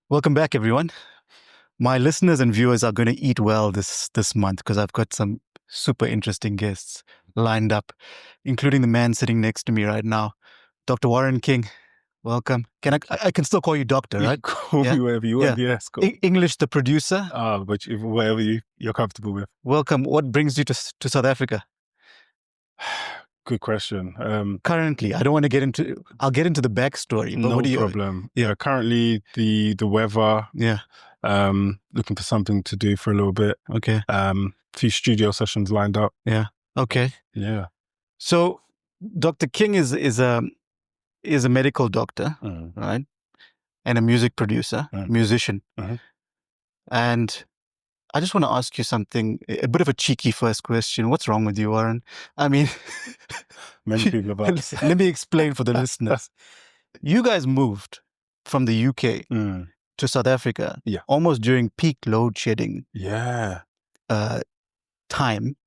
Welcome back, everyone. My listeners and viewers are going to eat well this month because I've got some super interesting guests lined up, including the man sitting next to me right now, Dr. Warren King. Welcome. I can still call you doctor, You right? call me whatever you want. Yes, cool. English, the producer. But whatever you're comfortable with. Welcome. What brings you to South Africa? Good question. Currently, I don't want to get into. I'll get into the backstory. But no what do you? problem. Currently the weather. Yeah. Looking for something to do for a little bit. Okay. Few studio sessions lined up. Yeah. Okay. Yeah. So, Dr. King is a medical doctor, right? And a music producer, musician. And I just want to ask you something, a bit of a cheeky first question. What's wrong with you, Warren? I mean, many people have asked. Let me explain for the listeners. You guys moved from the UK to South Africa almost during peak load shedding time.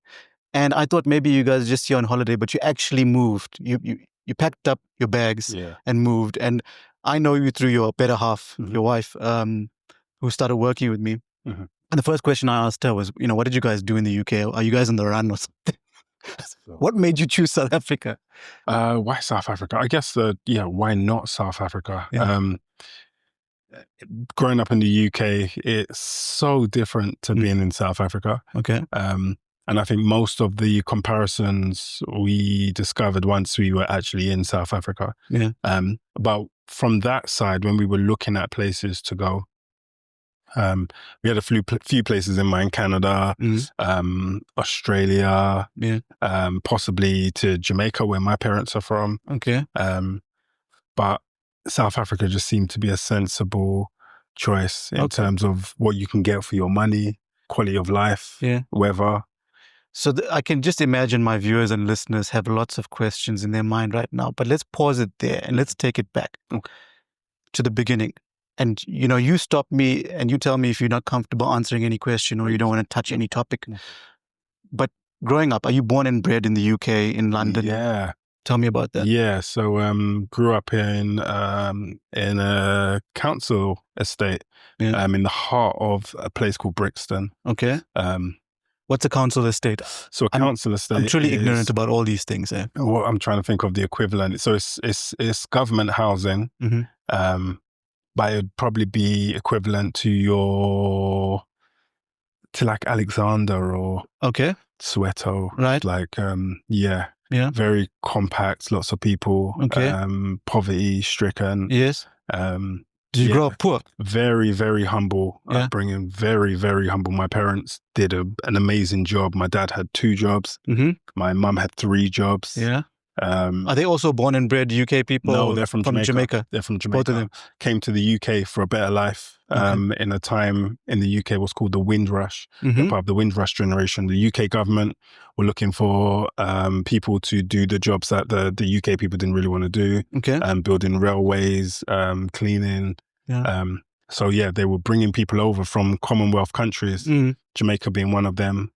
And I thought maybe you guys just here on holiday, but you actually moved. You packed up your bags and moved. And I know you through your better half, your wife, who started working with me. And the first question I asked her was, what did you guys do in the UK? Are you guys on the run or something? What made you choose South Africa? Why South Africa? I guess why not South Africa? Growing up in the UK, it's so different to being in South Africa. Okay. And I think most of the comparisons we discovered once we were actually in South Africa. Yeah. But from that side, when we were looking at places to go, we had a few places in mind: Canada, Australia, possibly to Jamaica, where my parents are from. Okay. But South Africa just seemed to be a sensible choice in terms of what you can get for your money, quality of life, weather. So I can just imagine my viewers and listeners have lots of questions in their mind right now, but let's pause it there and let's take it back to the beginning. And, you stop me and you tell me if you're not comfortable answering any question or you don't want to touch any topic. But growing up, are you born and bred in the UK, in London? Yeah. Tell me about that. Yeah. So grew up in a council estate in the heart of a place called Brixton. Okay. What's a council estate? So a council estate. I'm truly ignorant about all these things. Well, I'm trying to think of the equivalent. So it's government housing. But it'd probably be equivalent to like Alexander or Soweto. Right. Like, very compact, lots of people, poverty stricken. Yes. Did you grow up poor? Very, very humble upbringing, very, very humble. My parents did an amazing job. My dad had 2 jobs. My mum had 3 jobs. Yeah. Are they also born and bred UK people? No, they're from Jamaica. They're from Jamaica. Both of them came to the UK for a better life. In a time in the UK was called the Windrush, part of the Windrush generation. The UK government were looking for people to do the jobs that the UK people didn't really want to do. Building railways, cleaning. So they were bringing people over from Commonwealth countries, Jamaica being one of them.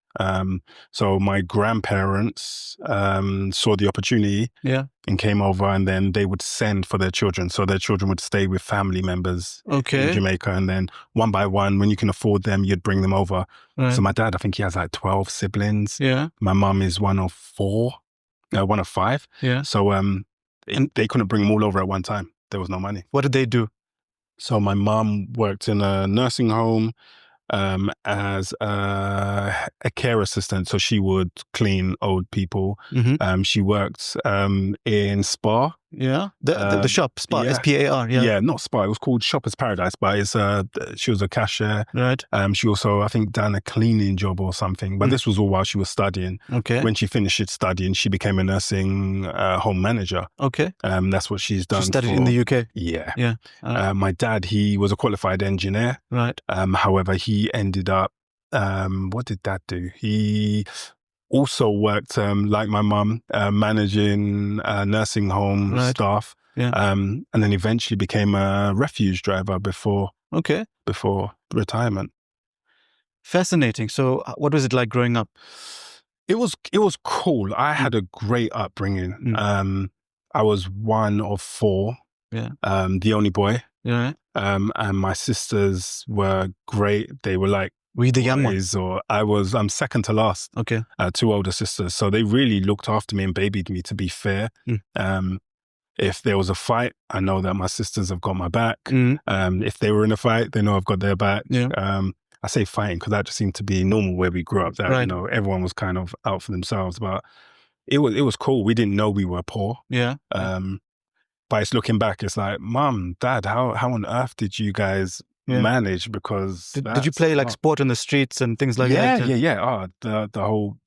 So my grandparents saw the opportunity and came over, and then they would send for their children. So their children would stay with family members in Jamaica, and then one by one, when you can afford them, you'd bring them over. So my dad, I think he has like 12 siblings. My mum is one of 5. So they couldn't bring them all over at one time. There was no money. What did they do? So my mum worked in a nursing home as a care assistant. So she would clean old people. She worked in Spa. Yeah, the shop, Spa, SPAR. Yeah, not Spa. It was called Shoppers Paradise, but she was a cashier. Right. She also, I think, done a cleaning job or something. But this was all while she was studying. Okay. When she finished studying, she became a nursing home manager. Okay. That's what she's done. She studied in the UK. Yeah. Yeah. My dad, he was a qualified engineer. Right. However, he ended up. What did Dad do? He also worked, like my mum, managing nursing home staff, and then eventually became a refuge driver before retirement. Fascinating. So what was it like growing up? It was cool. I had a great upbringing. I was one of 4, the only boy. Yeah. And my sisters were great. They were like, were you the young one? Or I'm second to last. Okay. 2 older sisters. So they really looked after me and babied me, to be fair. If there was a fight, I know that my sisters have got my back. If they were in a fight, they know I've got their back. Yeah. I say fighting because that just seemed to be normal where we grew up, that, right. you know, everyone was kind of out for themselves, but it was cool. We didn't know we were poor. Yeah. But it's looking back, it's like, Mum, Dad, how on earth did you guys manage? Because did you play like sport in the streets and things like that? Yeah. Oh, the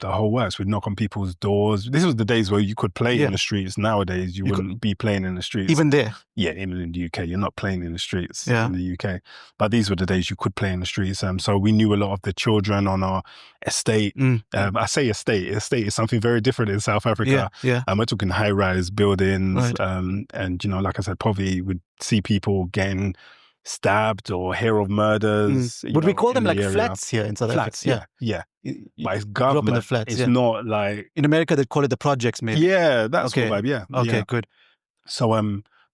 whole works. We'd knock on people's doors. This was the days where you could play in the streets. Nowadays, you wouldn't be playing in the streets. Even there? Yeah, even in the UK, you're not playing in the streets in the UK. But these were the days you could play in the streets. So we knew a lot of the children on our estate. I say estate. Estate is something very different in South Africa. Yeah. We're talking high-rise buildings. Right. And, you know, like I said, poverty, would see people getting stabbed or hear of murders. Would we call them like flats here in South Africa? Yeah. But it's government. Grew up in the flats, it's not like... In America, they'd call it the projects, maybe. Yeah, that's the vibe, yeah. Okay, good. So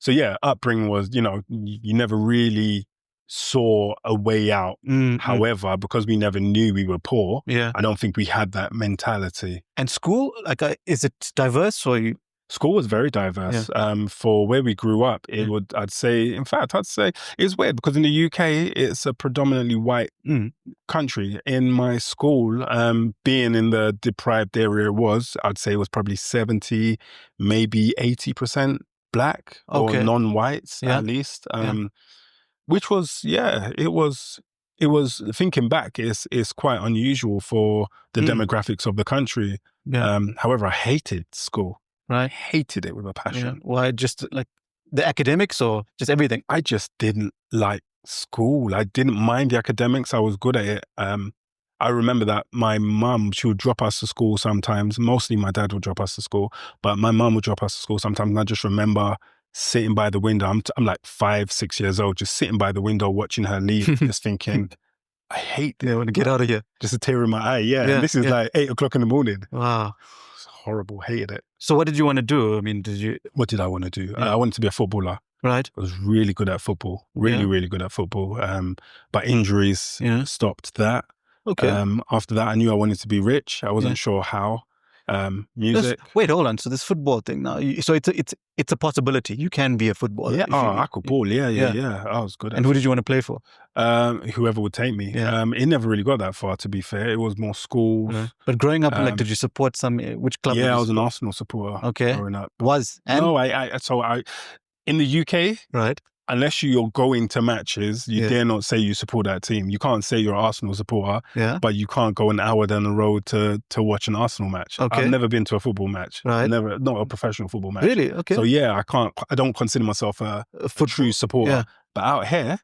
yeah, upbringing was, you know, you never really saw a way out. However, because we never knew we were poor, I don't think we had that mentality. And school, like, is it diverse or you... School was very diverse. For where we grew up, I'd say it's weird because in the UK, it's a predominantly white country. In my school, being in the deprived area I'd say it was probably 70, maybe 80% black or non-whites at least. Which was, it was thinking back, it's quite unusual for the demographics of the country. However, I hated school. Right. I hated it with a passion. Why? Just like the academics or just everything? I just didn't like school. I didn't mind the academics. I was good at it. I remember that my mum, she would drop us to school sometimes. Mostly my dad would drop us to school, but my mum would drop us to school sometimes. And I just remember sitting by the window. I'm like 5, 6 years old, just sitting by the window watching her leave, just thinking, I hate this. I want to get out of here. Just a tear in my eye. And this is like 8 o'clock in the morning. Wow. It's horrible. Hated it. So what did you want to do? I mean, what did I want to do? I wanted to be a footballer. Right. I was really good at football. Really good at football. But injuries stopped that. Okay. After that, I knew I wanted to be rich. I wasn't sure how. Music. Wait, hold on. So this football thing now. So it's a possibility. You can be a footballer. Yeah. I could ball. Yeah. I was good at it. And who did you want to play for? Whoever would take me. It never really got that far, to be fair. It was more schools. Right. But growing up, like, did you support which club? Yeah, I was an Arsenal supporter. Okay. Growing up. No, I in the UK, right? Unless you're going to matches, you dare not say you support that team. You can't say you're an Arsenal supporter, but you can't go an hour down the road to watch an Arsenal match. Okay. I've never been to a football match. Right. Never, not a professional football match. Really? Okay. So yeah, I don't consider myself a true supporter. Yeah. But out here,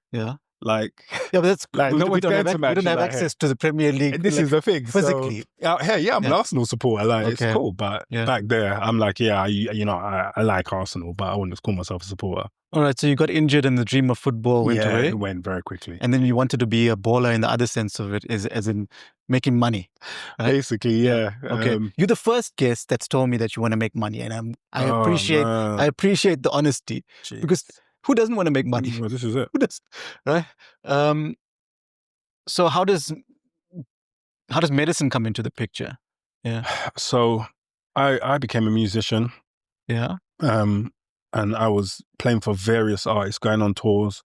like, but that's like we no one's don't going have, to match. we don't have access to the Premier League. And this is the thing. Physically. So, out here, I'm an Arsenal supporter. Like, it's cool. But back there, I'm like, I like Arsenal, but I wouldn't call myself a supporter. All right, so you got injured and the dream of football went away? It went very quickly. And then you wanted to be a baller in the other sense of it, as in making money. Right? Basically, yeah. Okay. You're the first guest that's told me that you want to make money, and I appreciate the honesty. Jeez. Because who doesn't want to make money? Well, this is it. Who does? Right? So how does medicine come into the picture? Yeah. So I became a musician. Yeah. And I was playing for various artists, going on tours.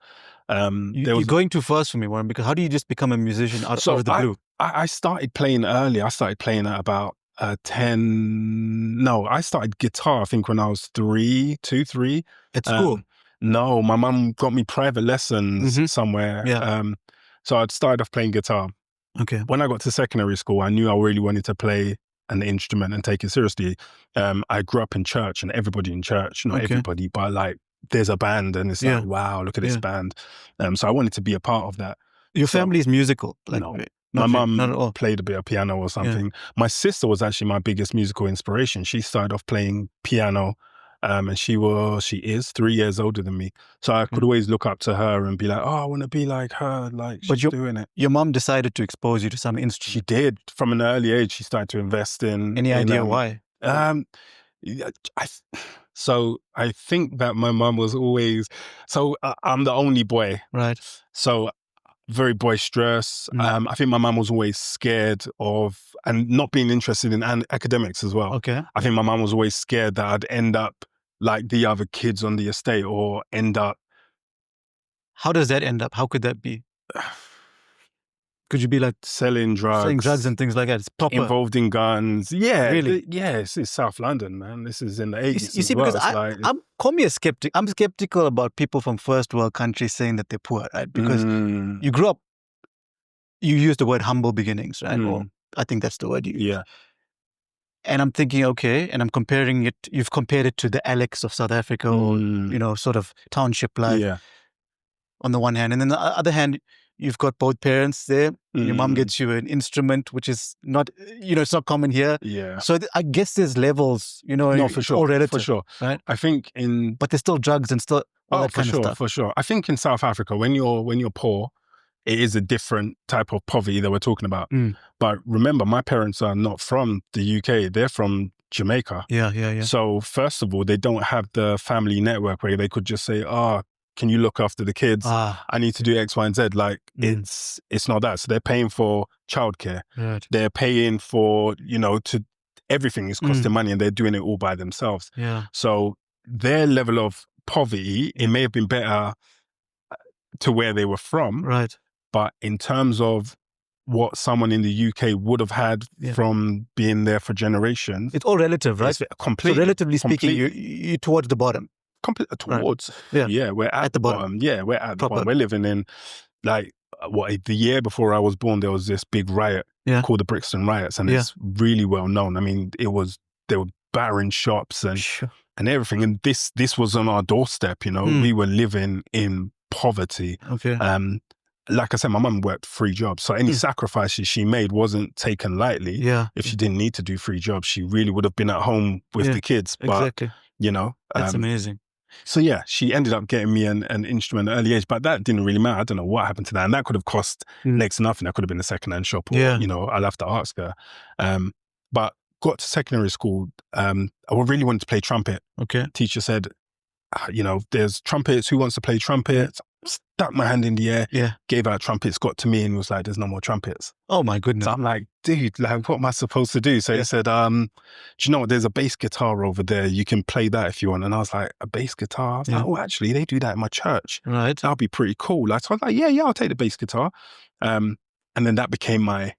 You're going too fast for me, Warren, because how do you just become a musician out of the blue? I started playing early. I started playing at about 10. No, I started guitar, I think, when I was 3. At school? No, my mum got me private lessons somewhere. Yeah. So I'd started off playing guitar. Okay. When I got to secondary school, I knew I really wanted to play an instrument and take it seriously. I grew up in church, and everybody in church, not everybody, but like there's a band and it's like, wow, look at this band. So I wanted to be a part of that. Your family is musical? Like, no. My mum played a bit of piano or something. My sister was actually my biggest musical inspiration. She started off playing piano, and she is 3 years older than me. So I could always look up to her and be like, oh, I want to be like her. Like, she's doing it. Your mom decided to expose you to some instrument. She did. From an early age, she started to invest in... Any idea why? So I think that my mum was always, so I'm the only boy. Right. So very boisterous. I think my mum was always scared of, and not being interested in academics as well. Okay. I think my mum was always scared that I'd end up like the other kids on the estate, or end up. How does that end up? How could that be? Could you be like selling drugs and things like that? It's proper. Involved in guns. Yeah. Really? This is South London, man. This is in the 80s. You see, because call me a skeptic. I'm skeptical about people from first world countries saying that they're poor, right? Because you grew up, you use the word humble beginnings, right? Or I think that's the word you use. Yeah. And I'm thinking, okay, and I'm comparing it, you've compared it to the Alex of South Africa, or, you know, sort of township life. Yeah. On the one hand. And then on the other hand, you've got both parents there. Your mom gets you an instrument, which is not, you know, it's not common here. Yeah. So I guess there's levels, you know. No, for sure. All relative, for sure. Right? I think but there's still drugs and still all that kind of stuff. For sure. I think in South Africa, when you're poor, it is a different type of poverty that we're talking about. But remember, my parents are not from the UK. They're from Jamaica. Yeah. So first of all, they don't have the family network where they could just say, can you look after the kids? I need to do X, Y, and Z. Like it's not that. So they're paying for childcare. Right. They're paying for, you know, everything is costing money, and they're doing it all by themselves. Yeah. So their level of poverty, it may have been better to where they were from. Right. But in terms of what someone in the UK would have had from being there for generations. It's all relative, right? Completely. So relatively speaking, you're towards the bottom. Towards. Right. Yeah, we're at the bottom. Yeah, we're at the bottom. We're living in, like, the year before I was born, there was this big riot called the Brixton riots, and it's really well known. I mean, they were battering shops and everything, and this was on our doorstep. You know, we were living in poverty. Okay. Like I said, my mum worked 3 jobs, so any sacrifices she made wasn't taken lightly. Yeah. If she didn't need to do 3 jobs, she really would have been at home with the kids. But, exactly. You know, that's amazing. So yeah, she ended up getting me an instrument at an early age, but that didn't really matter. I don't know what happened to that. And that could have cost next to nothing. That could have been a secondhand shop, or, you know, I'll have to ask her. But got to secondary school, I really wanted to play trumpet. Okay. Teacher said, you know, there's trumpets, who wants to play trumpet? Stuck my hand in the air, gave out trumpets, got to me and was like, there's no more trumpets. Oh my goodness. So I'm like, dude, like, what am I supposed to do? So he said, do you know what, there's a bass guitar over there, you can play that if you want. And I was like, a bass guitar? I was like, oh, actually, they do that in my church. Right. That'll be pretty cool. Like, so I was like, yeah, I'll take the bass guitar. And then that became my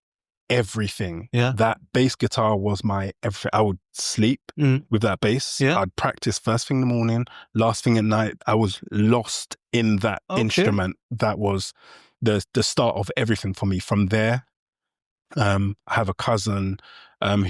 everything. Yeah. That bass guitar was my everything. I would sleep with that bass. Yeah. I'd practice first thing in the morning, last thing at night. I was lost in that instrument. That was the start of everything for me. From there, I have a cousin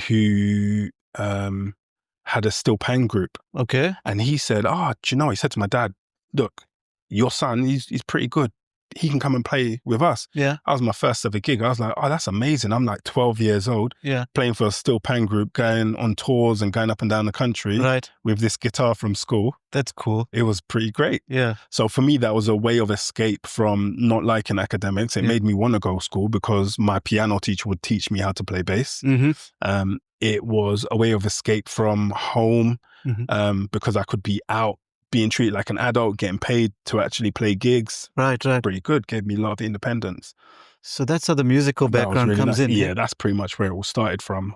who had a steel pan group. Okay. And he said, do you know, he said to my dad, look, your son, he's pretty good. He can come and play with us. Yeah. That was my first ever gig. I was like, oh, that's amazing. I'm like 12 years old, playing for a steel pan group, going on tours and going up and down the country with this guitar from school. That's cool. It was pretty great. Yeah. So for me, that was a way of escape from not liking academics. It made me want to go to school because my piano teacher would teach me how to play bass. It was a way of escape from home because I could be out, being treated like an adult, getting paid to actually play gigs. Right. Pretty good. Gave me a lot of independence. So that's how the musical background really comes nice. in. Yeah, that's pretty much where it all started from.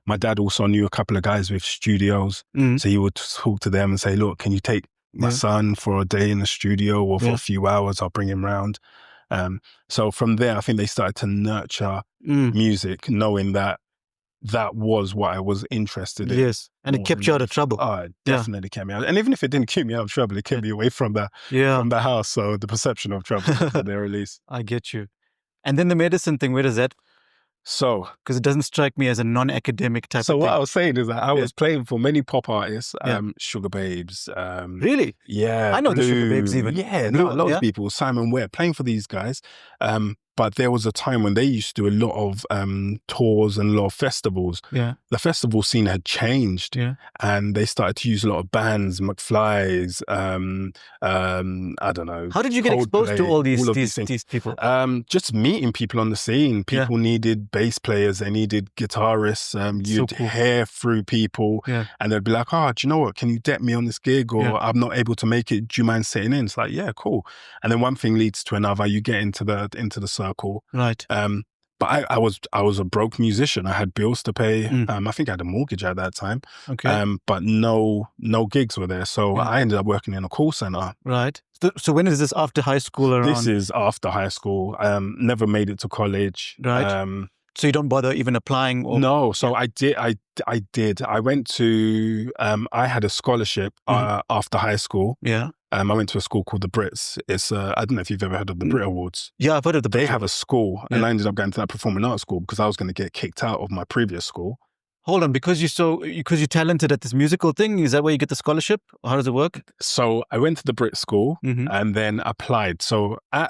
My dad also knew a couple of guys with studios. So he would talk to them and say, look, can you take my son for a day in the studio or for a few hours? I'll bring him round. So from there, I think they started to nurture music, knowing that was what I was interested in. Yes, and it kept you out of trouble. Oh, it definitely kept me out. And even if it didn't keep me out of trouble, it kept me away from the house. So the perception of trouble at the very least. I get you. And then the medicine thing, where does that? So, because it doesn't strike me as a non-academic type of thing. So what I was saying is that I was playing for many pop artists, Sugababes. Really? Yeah. I know the Sugababes even. Yeah, no, lots of people, Simon Webb, playing for these guys. But there was a time when they used to do a lot of tours and a lot of festivals. Yeah. The festival scene had changed, and they started to use a lot of bands, McFly's, I don't know. How did you get exposed to all these people? Just meeting people on the scene. People needed bass players, they needed guitarists. You'd hear through people, and they'd be like, "Oh, do you know what? Can you debt me on this gig? Or I'm not able to make it. Do you mind sitting in?" It's like, yeah, cool. And then one thing leads to another. You get into the circle, right? But I was a broke musician. I had bills to pay. I think I had a mortgage at that time. Okay. But no gigs were there. So I ended up working in a call center. Right. So when is this, after high school or This is after high school. Never made it to college. Right. So you don't bother even applying? Or... No. So I did. I went to, I had a scholarship after high school. Yeah. I went to a school called the Brits. It's, I don't know if you've ever heard of the Brit Awards. Yeah, I've heard of the Brit They have a school, and I ended up going to that performing arts school because I was going to get kicked out of my previous school. Hold on, because you're talented at this musical thing, is that where you get the scholarship? Or how does it work? So I went to the Brit school and then applied. So I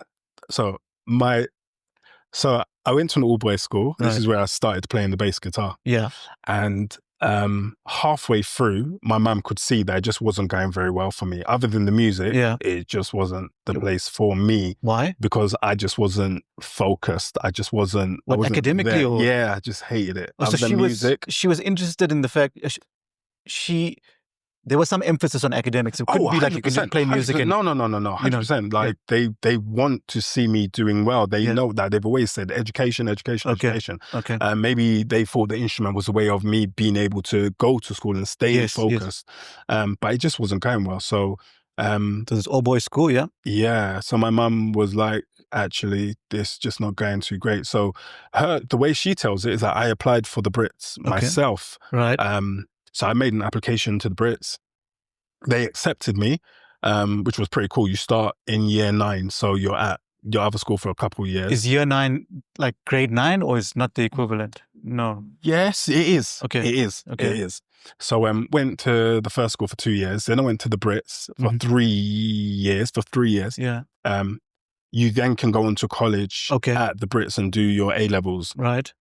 went to an all-boys school. This is where I started playing the bass guitar. Yeah. And halfway through, my mum could see that it just wasn't going very well for me. Other than the music, it just wasn't the place for me. Why? Because I just wasn't focused. I just wasn't. What, I wasn't academically there. or? Yeah, I just hated it. Oh, so she was interested in the fact there was some emphasis on academics. It couldn't be like you can just play music. No, 100%. Like they want to see me doing well. They know that. They've always said education. Okay. Maybe they thought the instrument was a way of me being able to go to school and stay focused. But it just wasn't going well. So it's all boys school, yeah? Yeah. So my mum was like, actually, this just not going too great. So the way she tells it is that I applied for the Brits myself. Right. So I made an application to the Brits. They accepted me, which was pretty cool. You start in year 9, so you're at your other school for a couple of years. Is year 9 like grade 9, or is not the equivalent? No. Yes, it is. Okay. It is. Okay. It is. So went to the first school for 2 years. Then I went to the Brits for 3 years. Yeah. You then can go on to college at the Brits and do your A-levels. Right.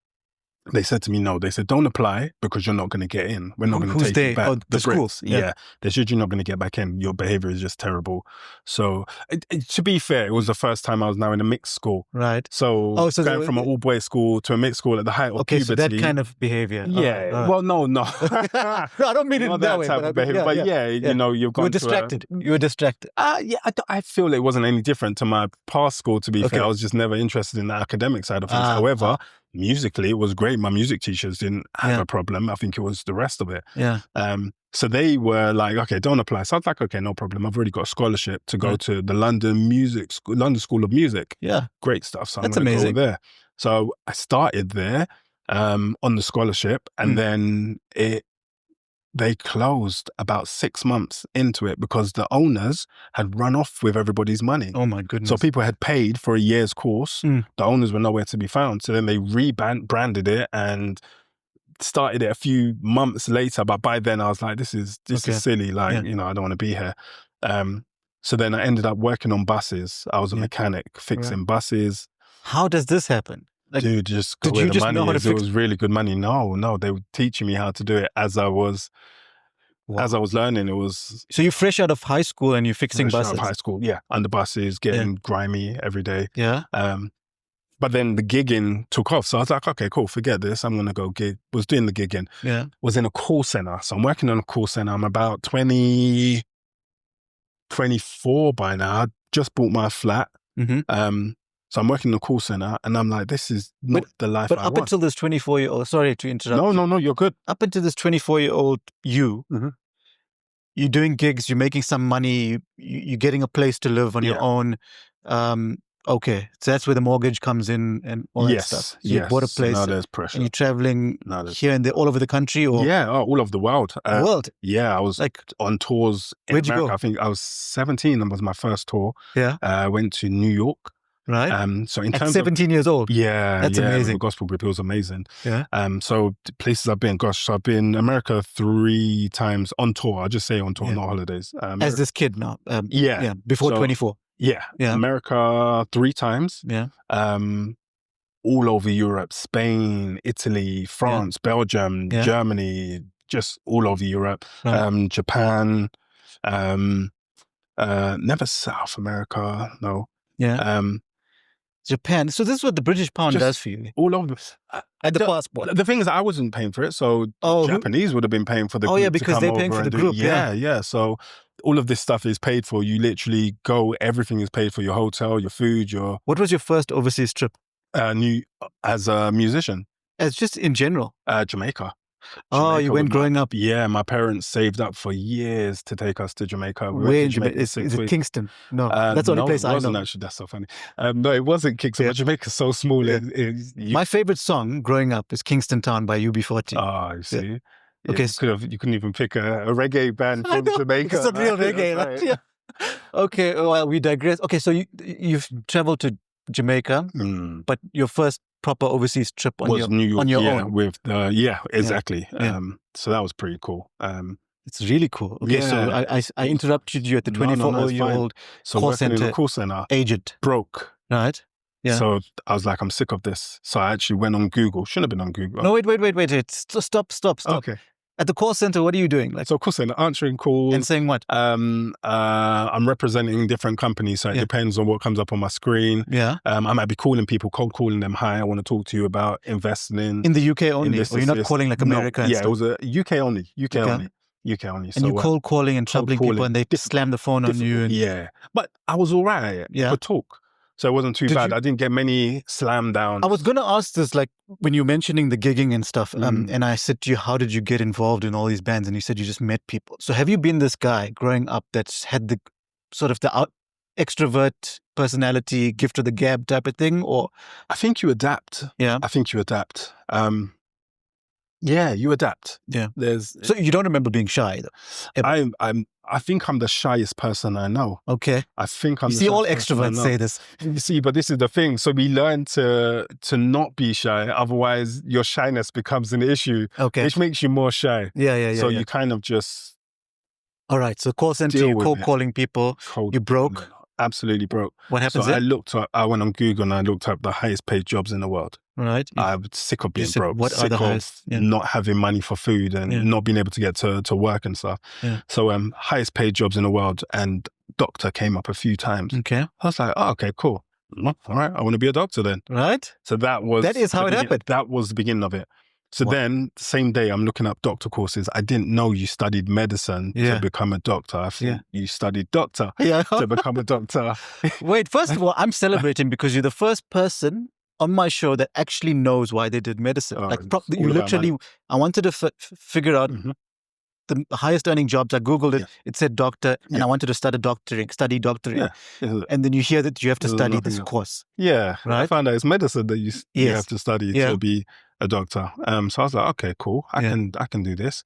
They said to me, no. They said, don't apply because you're not going to get in. We're not going to take you back. Oh, the schools? Yeah. They said you're not going to get back in. Your behavior is just terrible. So to be fair, it was the first time I was now in a mixed school. Right. So, going from an all-boys school to a mixed school at the height of puberty. So that kind of behavior. Yeah. Well, no. No, I don't mean it that way. Type of behavior. But you know, you've gone distracted. You were distracted. Yeah, I feel it wasn't any different to my past school, to be fair. I was just never interested in the academic side of things. However, musically, it was great. My music teachers didn't have a problem. I think it was the rest of it. Yeah. So they were like, okay, don't apply. So I was like, okay, no problem. I've already got a scholarship to go to the London School of Music. Yeah. Great stuff. So that's I'm going to amazing. go there. So I started there on the scholarship, and then they closed about 6 months into it because the owners had run off with everybody's money. Oh my goodness. So people had paid for a year's course. The owners were nowhere to be found. So then they rebranded it and started it a few months later. But by then I was like, this is silly. Like, you know, I don't want to be here. So then I ended up working on buses. I was a mechanic fixing buses. How does this happen? Like, dude, just go where the money is. It was really good money. No, they were teaching me how to do it as I was learning. It was. So you're fresh out of high school and you're fixing buses? Out of high school, yeah. Under buses, getting grimy every day. Yeah. But then the gigging took off. So I was like, okay, cool, forget this. I'm going to go gig. Was doing the gigging. Yeah. Was in a call center. So I'm working on a call center. I'm about 24 by now. I just bought my flat. So I'm working in a call center and I'm like, this is not the life I want. But up until this 24-year-old, sorry to interrupt. No, you're good. Up until this 24-year-old you're doing gigs, you're making some money, you're getting a place to live on your own. Okay, so that's where the mortgage comes in and all that stuff. So you bought a place. Now there's pressure. And you're traveling here and there, all over the country? Or? Yeah, all over the world. The world? Yeah, I was on tours in Where'd America. you go? I think I was 17 and was my first tour. Yeah. I went to New York. Right. So in At terms 17 years old? Yeah. That's amazing. With the gospel group, it was amazing. Yeah. So the places I've been, so I've been in America 3 times on tour. I'll just say on tour, not holidays. As this kid now? Yeah. Before 24? Yeah. America 3 times. Yeah. All over Europe, Spain, Italy, France, Belgium, Germany, just all over Europe. Right. Japan, never South America, no. Yeah. Japan. So this is what the British pound does for you. All over. The passport. The thing is, I wasn't paying for it, so Japanese would have been paying for the group because they're paying for the group. Yeah. So all of this stuff is paid for. You literally go, everything is paid for, your hotel, your food, your... What was your first overseas trip? As a musician. As just in general? Jamaica. Oh, you went growing up? Yeah, my parents saved up for years to take us to Jamaica. Where in Jamaica? Is it Kingston? No, that's the only place I know. It wasn't actually. That's so funny. No, it wasn't Kingston, but Jamaica's so small. My favorite song growing up is Kingston Town by UB40. Oh, you see? Yeah. Okay. You couldn't even pick a reggae band from Jamaica. It's not real reggae, right? Yeah. Okay, well, we digress. Okay, so you've traveled to Jamaica, but your first proper overseas trip was New York, on your own. With exactly. So that was pretty cool. It's really cool. Okay, so I interrupted you at the 24-year-old call center agent. Broke. Right. Yeah. So I was like, I'm sick of this. So I actually went on Google. Shouldn't have been on Google. No, wait. Stop. Okay. At the call center, what are you doing? So call center, answering calls. And saying what? I'm representing different companies, so it depends on what comes up on my screen. Yeah. I might be calling people, cold calling them. Hi, I want to talk to you about investing in the UK only? Or you're not calling like America? No, it was a UK only. UK only. And you cold calling and troubling people and they slam the phone on you. Yeah. But I was all right. I could talk. So it wasn't too bad. I didn't get many slam downs. I was going to ask this, like, when you were mentioning the gigging and stuff, and I said to you, how did you get involved in all these bands? And you said you just met people. So have you been this guy growing up that's had the sort of the extrovert personality, gift of the gab type of thing? Or I think you adapt. Yeah. I think you adapt. Yeah, you adapt. Yeah. So you don't remember being shy, though? I think I'm the shyest person I know. Okay. I think I'm. You see, all extroverts say this. You see, but this is the thing. So we learn to not be shy. Otherwise, your shyness becomes an issue. Okay. Which makes you more shy. Yeah. So you kind of just. All right. So call center, you're cold calling people. You broke. Absolutely broke. What happens? So I went on Google and I looked up the highest paid jobs in the world. Right. I'm sick of being broke. What are the highest? Not having money for food and not being able to get to work and stuff. Yeah. So highest paid jobs in the world, and doctor came up a few times. Okay. I was like, oh, okay, cool. All right, I want to be a doctor then. Right. So that is how it happened. That was the beginning of it. So then, the same day, I'm looking up doctor courses. I didn't know you studied medicine to become a doctor. I thought you studied doctor to become a doctor. Wait, first of all, I'm celebrating because you're the first person on my show that actually knows why they did medicine. You literally, I wanted to figure out the highest earning jobs. I Googled it. Yeah. It said doctor, and I wanted to study doctoring. Yeah. And then you hear that you have to study this course. Yeah. Right? I found out it's medicine that you have to study to be a doctor. So I was like, okay, cool. I can do this.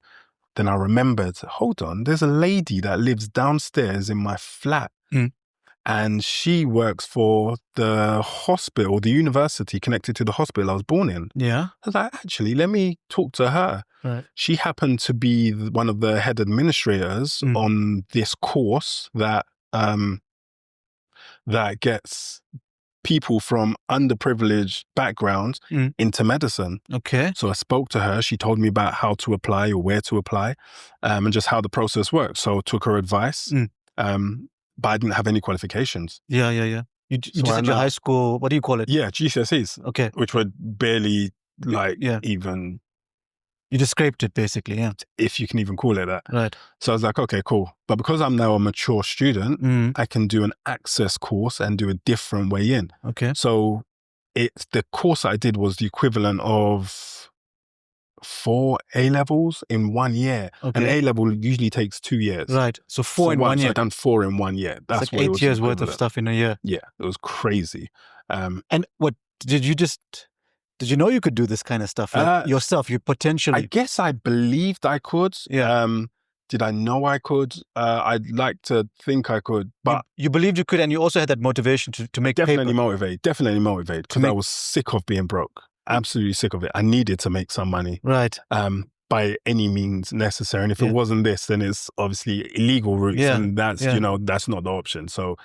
Then I remembered, hold on, there's a lady that lives downstairs in my flat. And she works for the hospital, the university connected to the hospital I was born in. Yeah. I was like, actually, let me talk to her. Right. She happened to be one of the head administrators on this course that gets people from underprivileged backgrounds into medicine. Okay. So I spoke to her. She told me about how to apply or where to apply, and just how the process works. So I took her advice. But I didn't have any qualifications. Yeah. You just had your high school, what do you call it? Yeah, GCSEs. Okay. Which were barely even... You just scraped it basically, yeah. If you can even call it that. Right. So I was like, okay, cool. But because I'm now a mature student, I can do an access course and do a different way in. Okay. So the course I did was the equivalent of 4 A-levels in 1 year. Okay. An A-level usually takes 2 years. Right. So 4 in 1 year. So I've done 4 in 1 year. That's it's like 8 years worth of stuff in a year. Yeah, it was crazy. And what, did you know you could do this kind of stuff yourself? You potentially... I guess I believed I could. Yeah. Did I know I could? I'd like to think I could, but... You believed you could, and you also had that motivation to make Definitely motivated, because I was sick of being broke. Absolutely sick of it. I needed to make some money. Right. By any means necessary. And if it wasn't this, then it's obviously illegal routes. And that's, that's not the option. So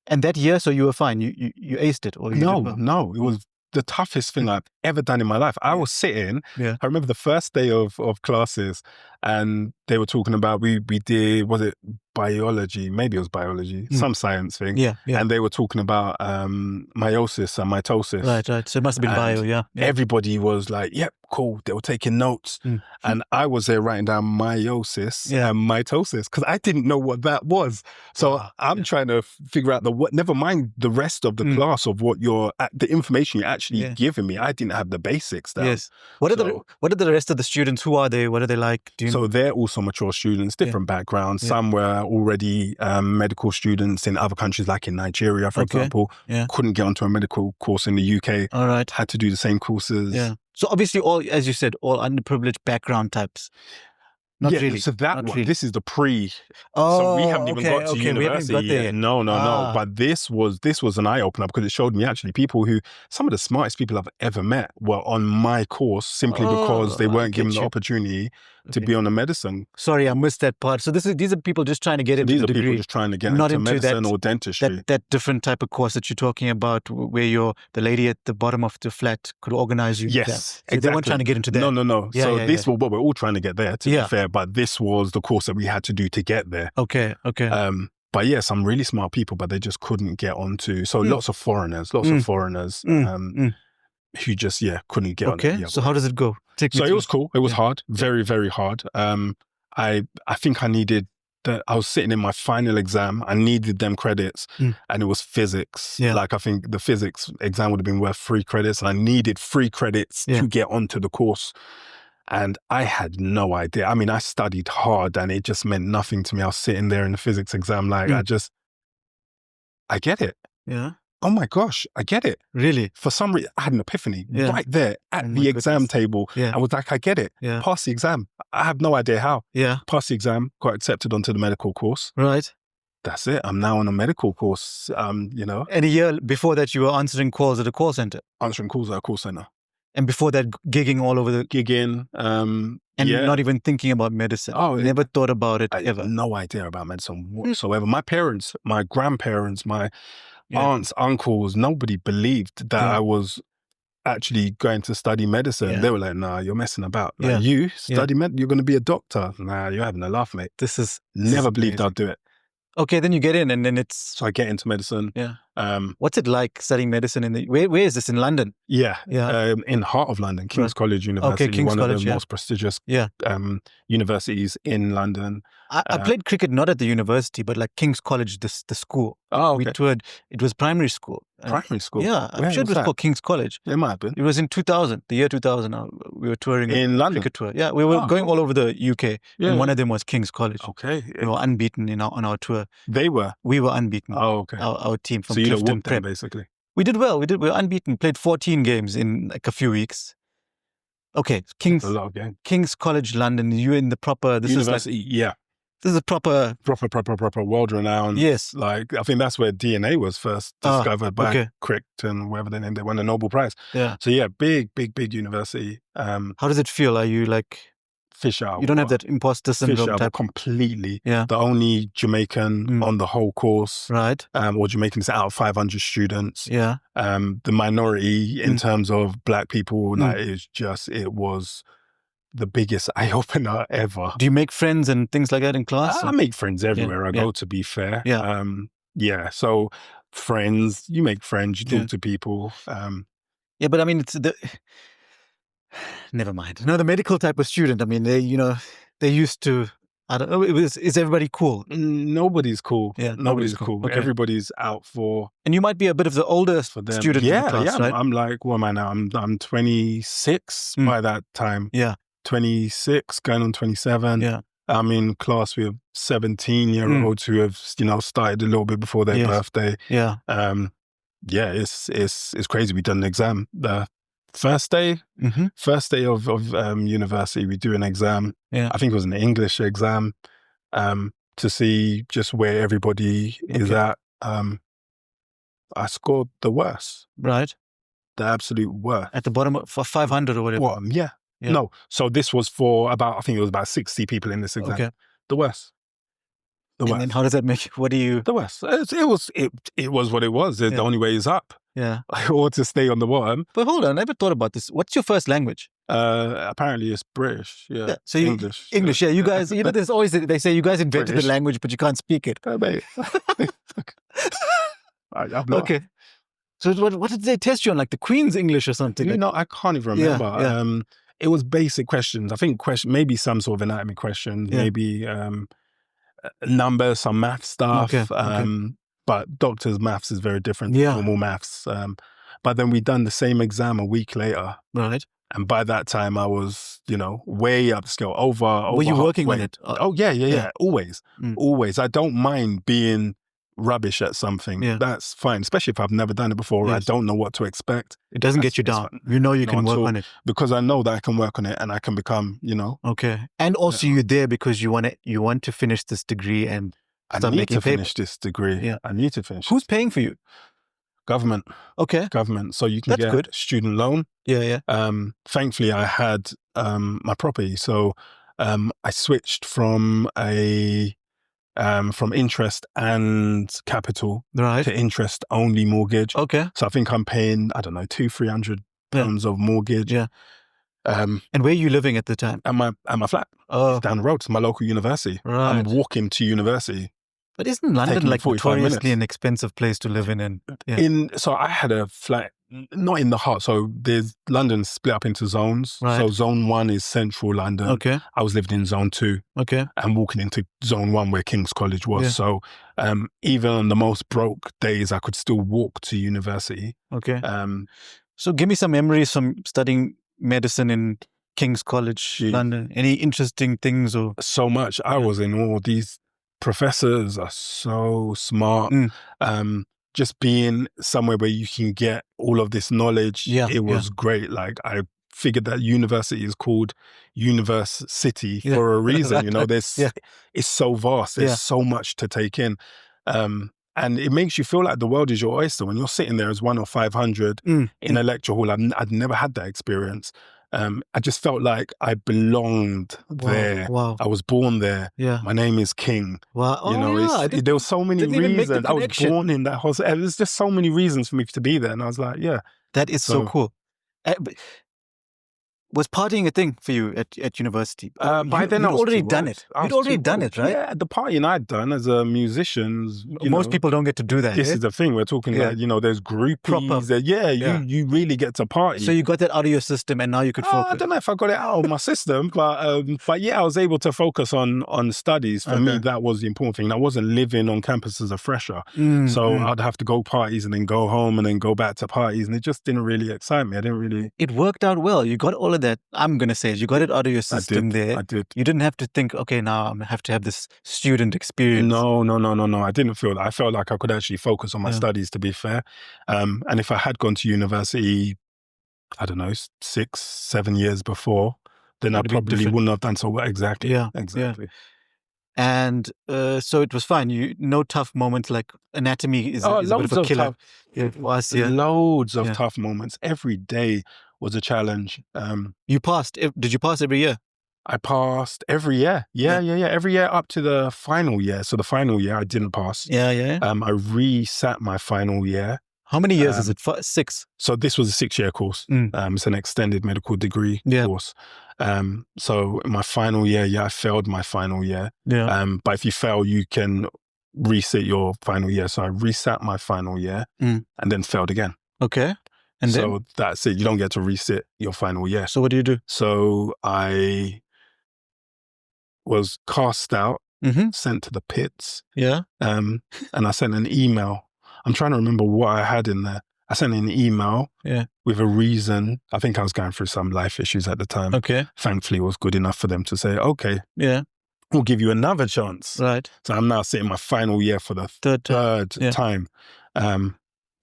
And that year, so you were fine. You aced it, or you No, did well? no, it was the toughest thing I've ever done in my life. I was sitting, I remember the first day of classes, and they were talking about, we did, was it biology? Maybe it was biology, some science thing. Yeah. And they were talking about meiosis and mitosis. Right. So it must have been bio, yeah. Everybody was like, yep, cool. They were taking notes. And I was there writing down meiosis and mitosis because I didn't know what that was. So I'm trying to figure out never mind the rest of the class of what the information you're actually giving me. I didn't have the basics down. Yes. What are the rest of the students? Who are they? What are they like? So they're also mature students, different backgrounds. Some were already medical students in other countries, like in Nigeria, for example. Couldn't get onto a medical course in the UK. All right. Had to do the same courses. Yeah. So obviously all, as you said, all underprivileged background types. Not really. So that one, this is the pre. Oh, so we haven't even got to university we haven't got there yet. No. But this was an eye opener because it showed me actually some of the smartest people I've ever met were on my course simply because they weren't given the opportunity to be on a medicine. Sorry, I missed that part. So these are people just trying to get into the degree. These are people just trying to get into medicine or dentistry. That different type of course that you're talking about, where the lady at the bottom of the flat could organize you. Yes, exactly. They weren't trying to get into that. No. So this was what we're all trying to get there, to be fair. But this was the course that we had to do to get there. Okay. But yeah, some really smart people, but they just couldn't get onto. So lots of foreigners who just couldn't get on. Okay. So how does it go? So it was cool. It was hard, very, very hard. I think I needed that. I was sitting in my final exam. I needed them credits, and it was physics. Like I think the physics exam would have been worth 3 credits. And I needed 3 credits to get onto the course. And I had no idea. I mean, I studied hard and it just meant nothing to me. I was sitting there in the physics exam like, I get it. Yeah. Oh my gosh, I get it. Really? For some reason, I had an epiphany right there at the exam table. I was like, I get it. Pass the exam. I have no idea how. Pass the exam, got accepted onto the medical course. Right. That's it. I'm now on a medical course, And a year before that, you were answering calls at a call center? Answering calls at a call center. And before that, gigging all over the... Gigging, not even thinking about medicine. Oh, never thought about it I ever. had no idea about medicine whatsoever. My parents, my grandparents, my aunts, uncles, nobody believed that I was actually going to study medicine. They were like, nah, you're messing about. Like, you study you're going to be a doctor. Nah, you're having a laugh, mate. Never believed I'd do it. Okay, then you get in and then it's... So I get into medicine. Yeah. What's it like studying medicine where is this, in London? Yeah. In the heart of London, King's College University. Okay, King's College, of the most prestigious universities in London. I played cricket not at the university, but like King's College, the school. Oh, okay. We toured, it was primary school. Primary school? Yeah, I'm sure it was called King's College. It might have been. It was in 2000, the year 2000. We were touring in London. Cricket tour. Yeah, we were going all over the UK. And one of them was King's College. Okay. We were unbeaten on our tour. They were? We were unbeaten. Oh, okay. Our team from Clifton. So you whooped them, basically? We did well. We were unbeaten. Played 14 games in like a few weeks. Okay, That's a lot of games. King's College London. You're in the proper... University, This is a proper world-renowned. Yes. Like, I think that's where DNA was first discovered by Crichton, whatever they named it, won the Nobel Prize. Yeah. So yeah, big university. How does it feel? Are you like... Fish out. You don't have that imposter syndrome fish out type? Completely. Yeah. The only Jamaican on the whole course. Right. Or Jamaicans out of 500 students. Yeah. The minority in terms of black people, it was the biggest eye-opener ever. Do you make friends and things like that in class? I make friends everywhere I go, to be fair. Yeah. So friends, you make friends, you talk to people. Yeah, but I mean, it's never mind. No, the medical type of student, I mean, they used to, I don't know, is everybody cool? Nobody's cool. Yeah, nobody's cool. Okay. Everybody's out for... And you might be a bit of the older student in the class, right? I'm like, what am I now? I'm 26 by that time. Yeah. 26, going on 27. Yeah. I'm in class with 17-year-olds who have, started a little bit before their birthday. Yeah. It's crazy. We've done an exam. The first day of university, we do an exam. Yeah. I think it was an English exam to see just where everybody is at. I scored the worst. Right. The absolute worst. At the bottom for 500 or whatever. What? Yeah. No. So this was for I think it was about 60 people in this exam. Okay. The worst. The West. And then how does that make you? What do you? The West. It was what it was. The only way is up. Yeah. Or to stay on the bottom. But hold on, I never thought about this. What's your first language? Apparently it's British. Yeah. So English. English. Yeah. You guys. There's always they say you guys invented the language, but you can't speak it. Mate. I'm not. Okay. So what did they test you on? Like the Queen's English or something? I can't even remember. Yeah. It was basic questions. I think maybe some sort of anatomy questions, maybe numbers, some math stuff. Okay. But doctor's maths is very different to normal maths. But then we done the same exam a week later. Right. And by that time I was, way up the scale, over. Were you working on it? Oh, yeah. Always. Always. I don't mind being rubbish at something. Yeah. That's fine, especially if I've never done it before. Yes. I don't know what to expect. It doesn't get you down. You know you can work on it. Because I know that I can work on it and I can become, Okay. And also you're there because you want to finish this degree and start making paper. Finish this degree. Yeah. I need to finish. Who's paying for you? Government. Okay. Government. So you can get a student loan. Yeah. Thankfully I had my property. So I switched from interest and capital to interest only mortgage. Okay. So I think I'm paying, I don't know, £200-300 of mortgage. Yeah. And where are you living at the time? At my flat. Oh. Down the road to my local university. Right. I'm walking to university. But isn't London like notoriously an expensive place to live in? So I had a flat, not in the heart. So there's London split up into zones. Right. So zone 1 is central London. Okay. I was living in zone 2. Okay. And walking into zone 1 where King's College was. Yeah. So even on the most broke days, I could still walk to university. Okay. So give me some memories from studying medicine in King's College, London. Any interesting things? Or so much. I was in all these professors are so smart. Just being somewhere where you can get all of this knowledge, it was great. Like I figured that university is called University for a reason. It's so vast. There's so much to take in. And it makes you feel like the world is your oyster when you're sitting there as 1 of 500 in a lecture hall. I'd never had that experience. I just felt like I belonged there. Wow. I was born there. Yeah. My name is King. Wow. There were so many reasons. I was born in that hospital. There's just so many reasons for me to be there. And I was like, yeah. That is so cool. Was partying a thing for you at university? By then you'd already done it. You'd already done it, right? Yeah, the partying I'd done as a musician. Most people don't get to do that. This is the thing. We're talking like, there's groupies. You really get to party. So you got that out of your system and now you could focus. I don't know if I got it out of my system, but yeah, I was able to focus on studies. For me, that was the important thing. I wasn't living on campus as a fresher. So I'd have to go parties and then go home and then go back to parties. And it just didn't really excite me. It worked out well. You got all of that. I'm going to say you got it out of your system there. I did. You didn't have to think, okay, now I'm going to have this student experience. No. I didn't feel that. I felt like I could actually focus on my studies, to be fair. And if I had gone to university, I don't know, 6-7 years before, then I probably wouldn't have done so well. Exactly. Yeah. Exactly. Yeah. And so it was fine. No tough moments, like anatomy is a bit of a killer. It was, loads of tough moments. Every day was a challenge. You passed. Did you pass every year? I passed every year. Yeah. Every year up to the final year. So the final year I didn't pass. Yeah. I resat my final year. How many years is it? 6? So this was a 6-year course. It's an extended medical degree course. So in my final year, I failed my final year. Yeah. But if you fail, you can resit your final year. So I resat my final year and then failed again. Okay. And so that's it. You don't get to resit your final year. So what do you do? So I was cast out, sent to the pits. Yeah. And I sent an email. I'm trying to remember what I had in there. I sent an email with a reason. I think I was going through some life issues at the time. Okay. Thankfully, it was good enough for them to say, okay, we'll give you another chance. Right. So I'm now sitting my final year for the third time. And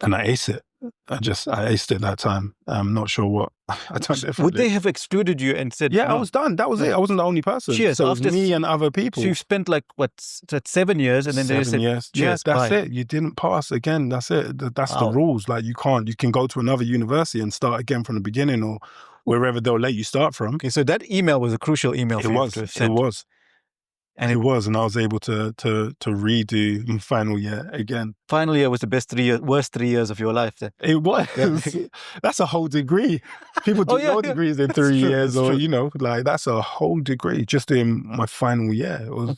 I aced it. I aced it that time. I'm not sure what I done differently. Would they have excluded you and said, no? I was done. That was it. I wasn't the only person. Cheers. So it was me and other people. So you spent 7 years and then they said, years. Cheers, that's it. You didn't pass again. That's it. That's the rules. Like you can go to another university and start again from the beginning or wherever they'll let you start from. Okay, so that email was a crucial email for you to have sent. It was. And it was, and I was able to redo my final year again. Final year was the worst 3 years of your life then. It was. Yeah. That's a whole degree. People do no degrees in 3 years, or like that's a whole degree just in my final year. It was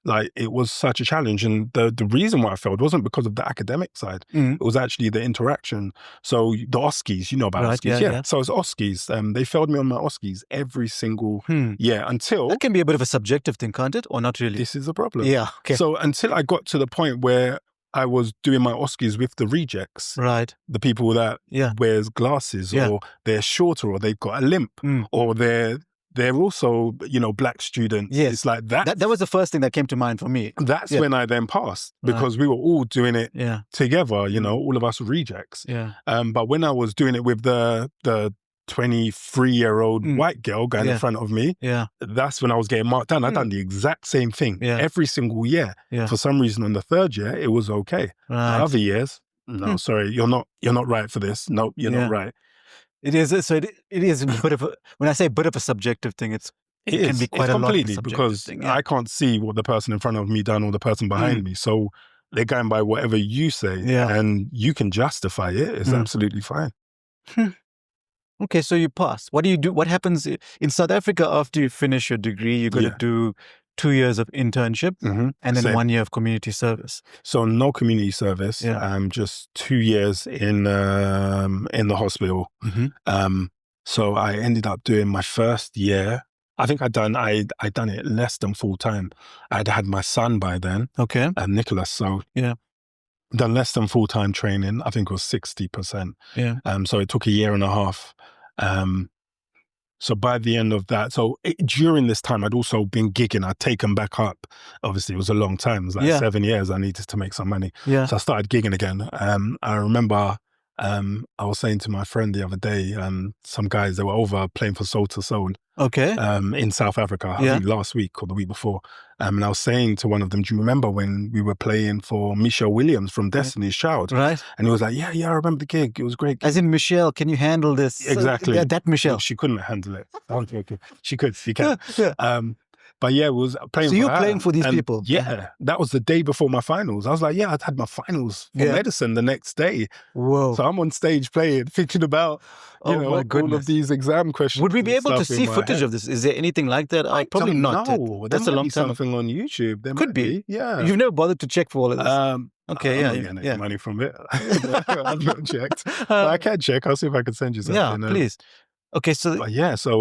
like, it was such a challenge, and the reason why I failed wasn't because of the academic side. It was actually the interaction. So the OSCEs, you know about OSCEs, yeah. So it's OSCEs. They failed me on my OSCEs every single year until... That can be a bit of a subjective thing, can't it? Or not really? This is a problem. Yeah. Okay. So until I got to the point where I was doing my OSCEs with the rejects, right? The people that wears glasses, or they're shorter, or they've got a limp, or they're also, black students. Yes. It's like that. That was the first thing that came to mind for me. That's when I then passed, because we were all doing it together, all of us were rejects. Yeah. But when I was doing it with the 23-year-old white girl going in front of me, that's when I was getting marked down. I'd done the exact same thing every single year. For some reason, on the third year, it was okay. Right. The other years, no, sorry, you're not right for this. No, you're not right. It is. So it is a bit of a, when I say bit of a subjective thing, it can be quite a lot of a subjective because thing. I can't see what the person in front of me done or the person behind me. So they're going by whatever you say, and you can justify it. It's absolutely fine. Okay, so you pass. What do you do? What happens in South Africa after you finish your degree? You're going to do 2 years of internship and then 1 year of community service. So no community service. Just 2 years in the hospital. So I ended up doing my first year. I think I'd done it less than full time. I'd had my son by then. Okay. Nicholas. So done less than full time training. I think it was 60%. So it took a year and a half. So by the end of that, during this time, I'd also been gigging. I'd taken back up. Obviously, it was a long time. It was like 7 years. I needed to make some money. So I started gigging again. I remember I was saying to my friend the other day, some guys, they were over playing for Soul to Soul. Okay. In South Africa, I think last week or the week before. And I was saying to one of them, do you remember when we were playing for Michelle Williams from Destiny's Child? Right. And he was like, yeah, I remember the gig. It was great. As in, Michelle, can you handle this? Exactly. That Michelle. She couldn't handle it. Okay. She can. But yeah, it was playing for her. So you're playing for these people? Yeah. That was the day before my finals. I was like, I'd had my finals for medicine the next day. Whoa. So I'm on stage playing, thinking about, all of these exam questions. Would we be able to see footage of this? Is there anything like that? Probably not. No, that's a long time. Something on YouTube. There could be. Yeah. You've never bothered to check for all of this? Okay, I'm not getting any money from it. I've not checked. But I can check. I'll see if I can send you something. Yeah, please. Okay, so...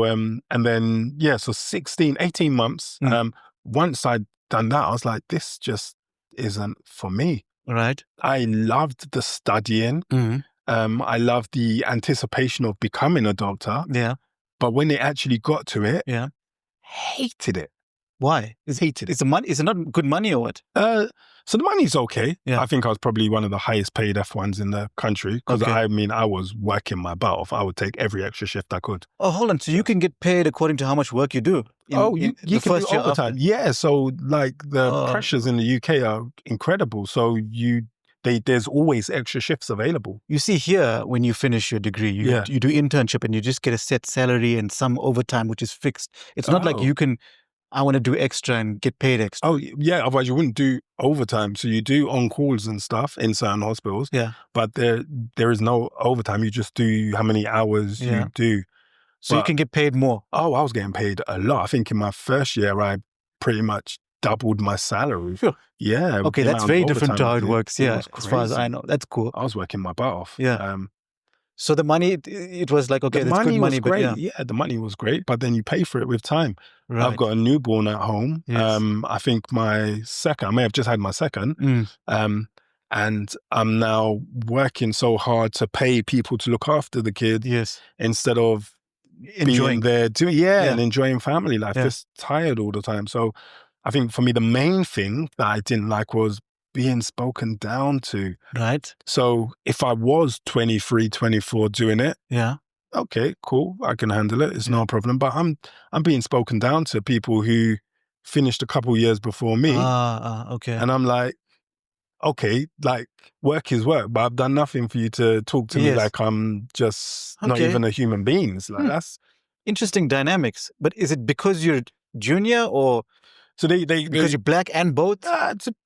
and then 18 months. Once I'd done that, I was like, this just isn't for me. Right. I loved the studying. I loved the anticipation of becoming a doctor. Yeah. But when it actually got to it, hated it. Why? Hated it. Is it not good money or what? So the money's okay. I think I was probably one of the highest paid F1s in the country because I was working my butt off. I would take every extra shift I could. Oh, hold on. So you can get paid according to how much work you do? You can do overtime. Yeah. So like the pressures in the UK are incredible. So there's always extra shifts available. You see here, when you finish your degree, you do internship and you just get a set salary and some overtime, which is fixed. It's not like you can... I want to do extra and get paid extra. Oh, yeah. Otherwise, you wouldn't do overtime. So you do on-calls and stuff in certain hospitals. Yeah. But there is no overtime. You just do how many hours you do. So you can get paid more? Oh, I was getting paid a lot. I think in my first year, I pretty much doubled my salary. Sure. Yeah. Okay, that's very different to how it works. Yeah, as far as I know. That's cool. I was working my butt off. Yeah. So the money, it was like, okay, that's good money, but the money was great, but then you pay for it with time. Right. I've got a newborn at home. Yes. I think I may have just had my second. And I'm now working so hard to pay people to look after the kid instead of enjoying being there, and enjoying family life. Just tired all the time. So I think for me, the main thing that I didn't like was being spoken down to. Right. So if I was 23, 24 doing it, okay, cool, I can handle it. It's no problem. But I'm being spoken down to people who finished a couple years before me. Okay. And I'm like, okay, like work is work, but I've done nothing for you to talk to me like I'm just not even a human being. It's like that's interesting dynamics. But is it because you're junior or? So they because you're black and both?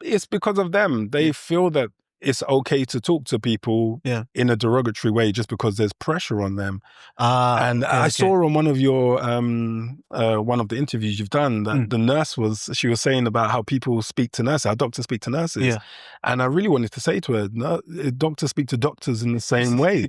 It's because of them. They feel that it's okay to talk to people in a derogatory way just because there's pressure on them. I saw on one of your one of the interviews you've done that the nurse she was saying about how people speak to nurses, how doctors speak to nurses. And I really wanted to say to her, no, doctors speak to doctors in the same way.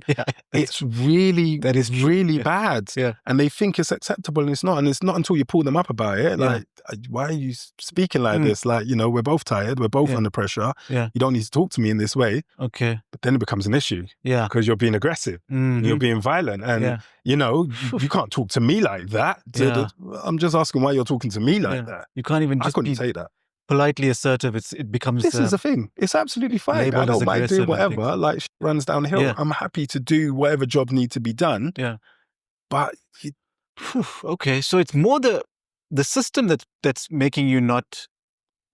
It's really, that is really bad. And they think it's acceptable and it's not. And it's not until you pull them up about it. Like, why are you speaking like this? Like, you know, we're both tired. We're both under pressure. You don't need to talk to me in this way. But then it becomes an issue. Because you're being aggressive. You're being violent. And, you know, you can't talk to me like that. I'm just asking why you're talking to me like that. You can't even just I couldn't take that. Politely assertive. It becomes... This is the thing. It's absolutely fine. I don't mind doing whatever. Like, shit runs downhill. I'm happy to do whatever job needs to be done. But... Okay, so it's more the system that's making you not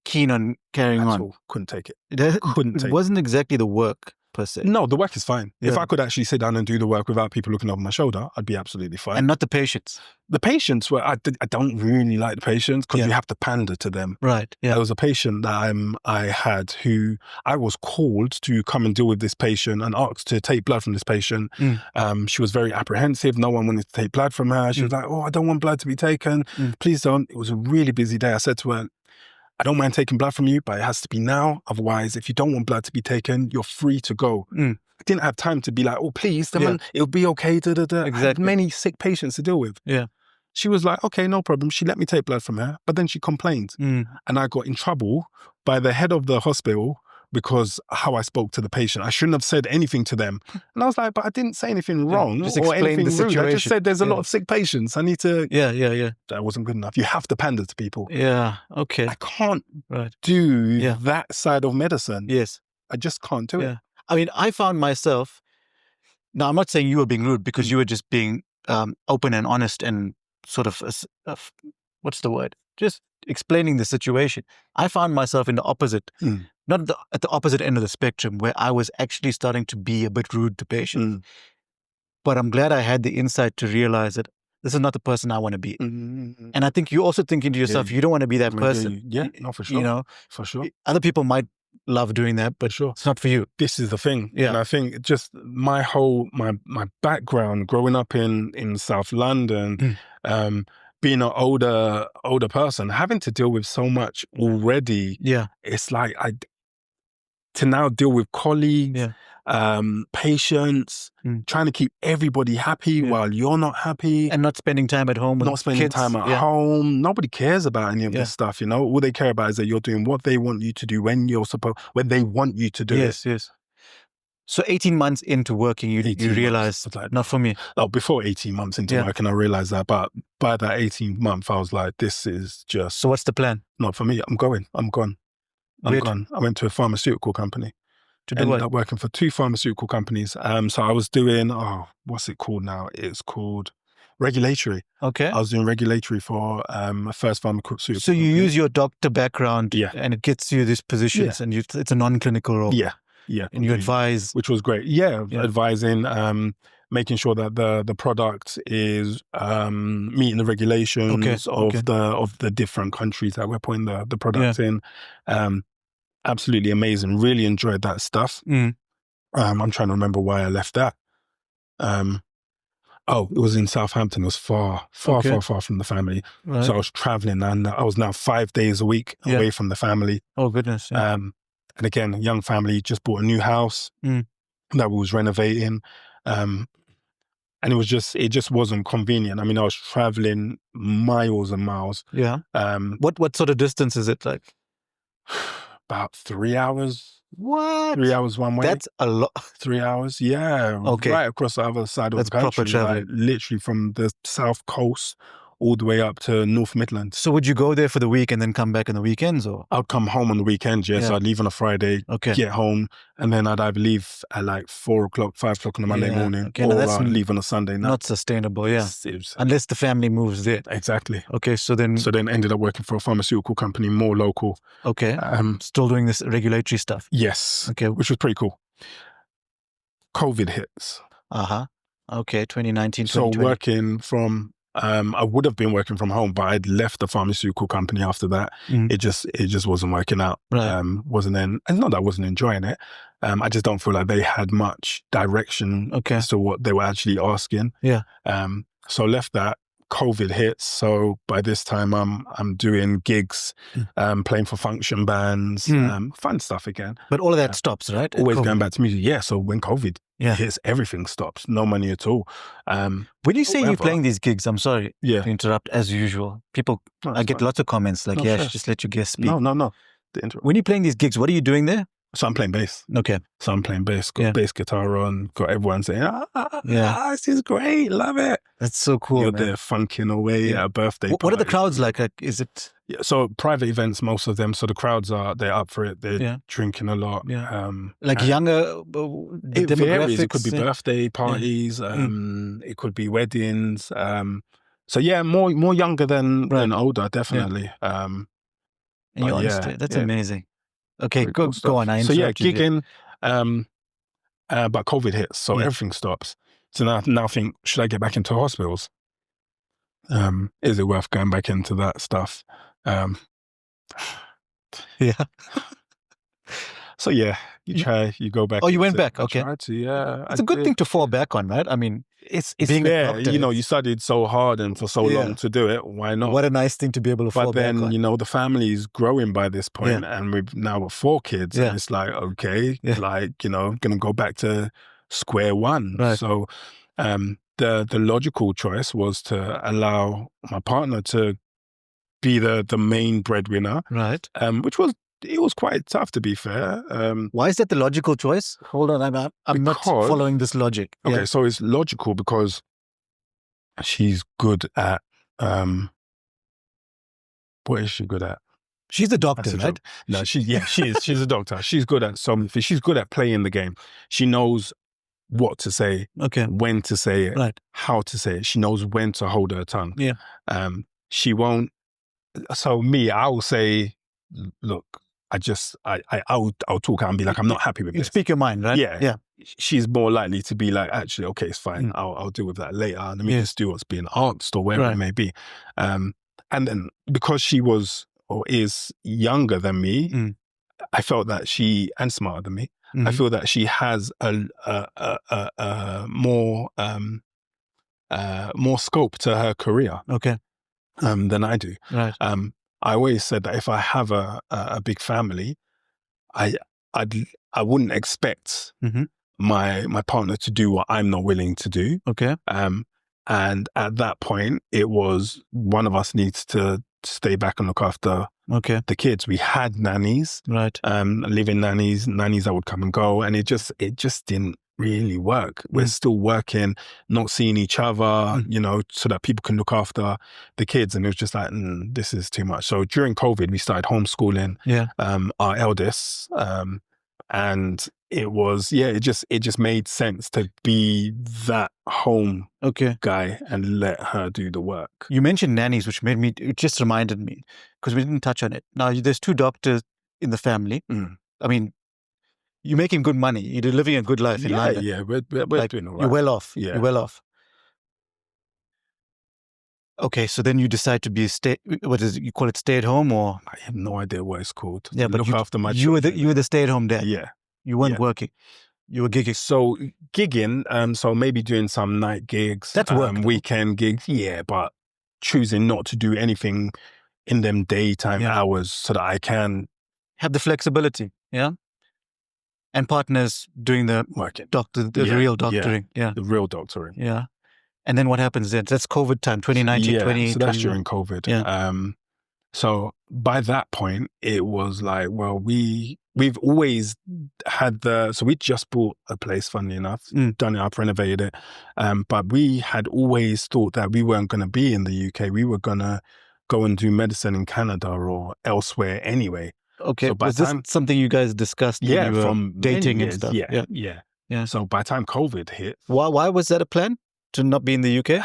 keen on carrying on. All. Couldn't take it. It wasn't exactly the work per se. No, the work is fine. If I could actually sit down and do the work without people looking over my shoulder, I'd be absolutely fine. And not the patients. The patients were, I don't really like the patients because you have to pander to them. Right. There was a patient that I had who I was called to come and deal with this patient and asked to take blood from this patient. She was very apprehensive. No one wanted to take blood from her. She was like, oh, I don't want blood to be taken. Please don't. It was a really busy day. I said to her, I don't mind taking blood from you, but it has to be now. Otherwise, if you don't want blood to be taken, you're free to go. I didn't have time to be like, oh, please, it'll be okay. Exactly. I had many sick patients to deal with. She was like, okay, no problem. She let me take blood from her, but then she complained. And I got in trouble by the head of the hospital because how I spoke to the patient. I shouldn't have said anything to them. And I was like, but I didn't say anything wrong or anything rude. I just said there's a lot of sick patients. I need to... That wasn't good enough. You have to pander to people. Okay. I can't do that side of medicine. I just can't do it. I mean, I found myself... Now, I'm not saying you were being rude because you were just being open and honest and sort of... what's the word? Just explaining the situation. I found myself in the opposite, not at the opposite end of the spectrum, where I was actually starting to be a bit rude to patients. But I'm glad I had the insight to realize that this is not the person I want to be. And I think you're also thinking to yourself, you don't want to be that person. No, for sure. You know, for sure. Other people might love doing that, but it's not for you. This is the thing. And I think just my whole, my background growing up in South London, being an older person, having to deal with so much already, it's like to now deal with colleagues, patients, trying to keep everybody happy while you're not happy. And not spending time at home with Not spending kids. time at home. Nobody cares about any of this stuff, you know? All they care about is that you're doing what they want you to do when they want you to do it. Yes. So 18 months into working, you realized, like, not for me. Oh, before 18 months into working, I realized that. But by that 18th month, I was like, this is just... So what's the plan? Not for me. I'm gone. I'm gone. I went to a pharmaceutical company. Ended up working for 2 pharmaceutical companies. So I was doing, what's it called now? It's called regulatory. Okay. I was doing regulatory for a first pharmaceutical So you use your doctor background and it gets you these positions and it's a non-clinical role. Yeah. And you advise. Which was great. Advising, making sure that the product is meeting the regulations of the different countries that we're putting the product in. Absolutely amazing. Really enjoyed that stuff. I'm trying to remember why I left that. It was in Southampton. It was far from the family. Right. So I was traveling and I was now 5 days a week away from the family. Oh, goodness. And again, a young family, just bought a new house that we was renovating. And it just wasn't convenient. I mean, I was traveling miles and miles. Yeah. What sort of distance is it like? About 3 hours. What? 3 hours one way. That's a lot. 3 hours, yeah. Okay. Right across the other side of the country. That's proper travel. Like, literally from the south coast all the way up to North Midlands. So would you go there for the week and then come back on the weekends, or? I'd come home on the weekends, So I'd leave on a Friday, get home, and then I'd either leave at like 4 o'clock, 5 o'clock on a Monday morning, or I'd leave on a Sunday night. Not sustainable, unless the family moves there. Exactly. Okay, so then ended up working for a pharmaceutical company, more local. Okay. Still doing this regulatory stuff? Yes. Okay. Which was pretty cool. COVID hits. Okay, 2019, 2020. So working from I would have been working from home, but I'd left the pharmaceutical company after that. It just wasn't working out. Right. Wasn't in, and not that I wasn't enjoying it. I just don't feel like they had much direction as to what they were actually asking. Yeah. So left that. COVID hits. So by this time, I'm doing gigs, playing for function bands, fun stuff again. But all of that stops, right? Always going back to music. Yeah. So when COVID hits, everything stops. No money at all. When you say you're playing these gigs, I'm sorry to interrupt as usual. People, I get lots of comments like, I should just let you guys speak. No. When you're playing these gigs, what are you doing there? So I'm playing bass. Okay. So I'm playing bass, got bass guitar on, got everyone saying, this is great, love it. That's so cool, You're there funking away at a birthday party. What are the crowds like? Is it? Yeah, so private events, most of them. So the crowds they're up for it. They're drinking a lot. Yeah. Like younger it varies. It could be birthday parties. It could be weddings. So yeah, more younger than older, definitely. And you're on stage. That's amazing. Okay, go on. I so gigging, but COVID hits, so everything stops. So now I think, should I get back into hospitals? Is it worth going back into that stuff? Yeah. So you try, you go back. Oh, you went back. Okay. I tried to, yeah. It's a good thing to fall back on, right? I mean, it's fair. You studied so hard and for so long to do it. Why not? What a nice thing to be able to fall back on. But then, the family's growing by this point, and we've now got 4 kids. And it's like, okay, going to go back to square one. Right. So the logical choice was to allow my partner to be the main breadwinner. Right. It was quite tough, to be fair. Why is that the logical choice? Hold on, I'm not following this logic. Okay, so it's logical because she's good at what is she good at? She's a doctor, right? No, she is. She's a doctor. She's good at something. She's good at playing the game. She knows what to say, when to say it, how to say it. She knows when to hold her tongue. Yeah. She won't. So I will say, look, I'll talk out and be like, I'm not happy with this. You speak your mind, right? Yeah. She's more likely to be like, actually, okay, it's fine. I'll deal with that later. Let me just do what's being asked or wherever it may be. And then because she was or is younger than me, I felt that and smarter than me. I feel that she has a more scope to her career. Okay. Than I do. Right. I always said that if I have a big family, I wouldn't expect my partner to do what I'm not willing to do. Okay. And at that point, it was one of us needs to stay back and look after the kids. We had nannies, right? Living nannies that would come and go, and it just didn't really work. We're still working, not seeing each other, so that people can look after the kids. And it was just like, this is too much. So during COVID, we started homeschooling our eldest. And it was, it just made sense to be that home guy and let her do the work. You mentioned nannies, which it just reminded me, because we didn't touch on it. Now, there's 2 doctors in the family. I mean, you're making good money. You're living a good life in London. Yeah, we're doing all right. You're well off. Yeah. You're well off. Okay, so then you decide to be you call it stay at home, or? I have no idea what it's called. Yeah, but look after my children. You were the stay at home dad. Yeah. You weren't working. You were gigging. So gigging, so maybe doing some night gigs. That's work. Weekend gigs, but choosing not to do anything in them daytime hours so that I can have the flexibility. Yeah. And partners doing the working. Real doctoring. Yeah. The real doctoring. Yeah. And then what happens then? That's COVID time, 2019, 2020. So that's during COVID. Yeah. So by that point, it was like, well, we've always had so we just bought a place, funnily enough, done it up, renovated it. But we had always thought that we weren't going to be in the UK. We were going to go and do medicine in Canada or elsewhere anyway. Okay, so was this something you guys discussed when you were from dating and stuff? Yeah. So by the time COVID hit... Why was that a plan, to not be in the UK?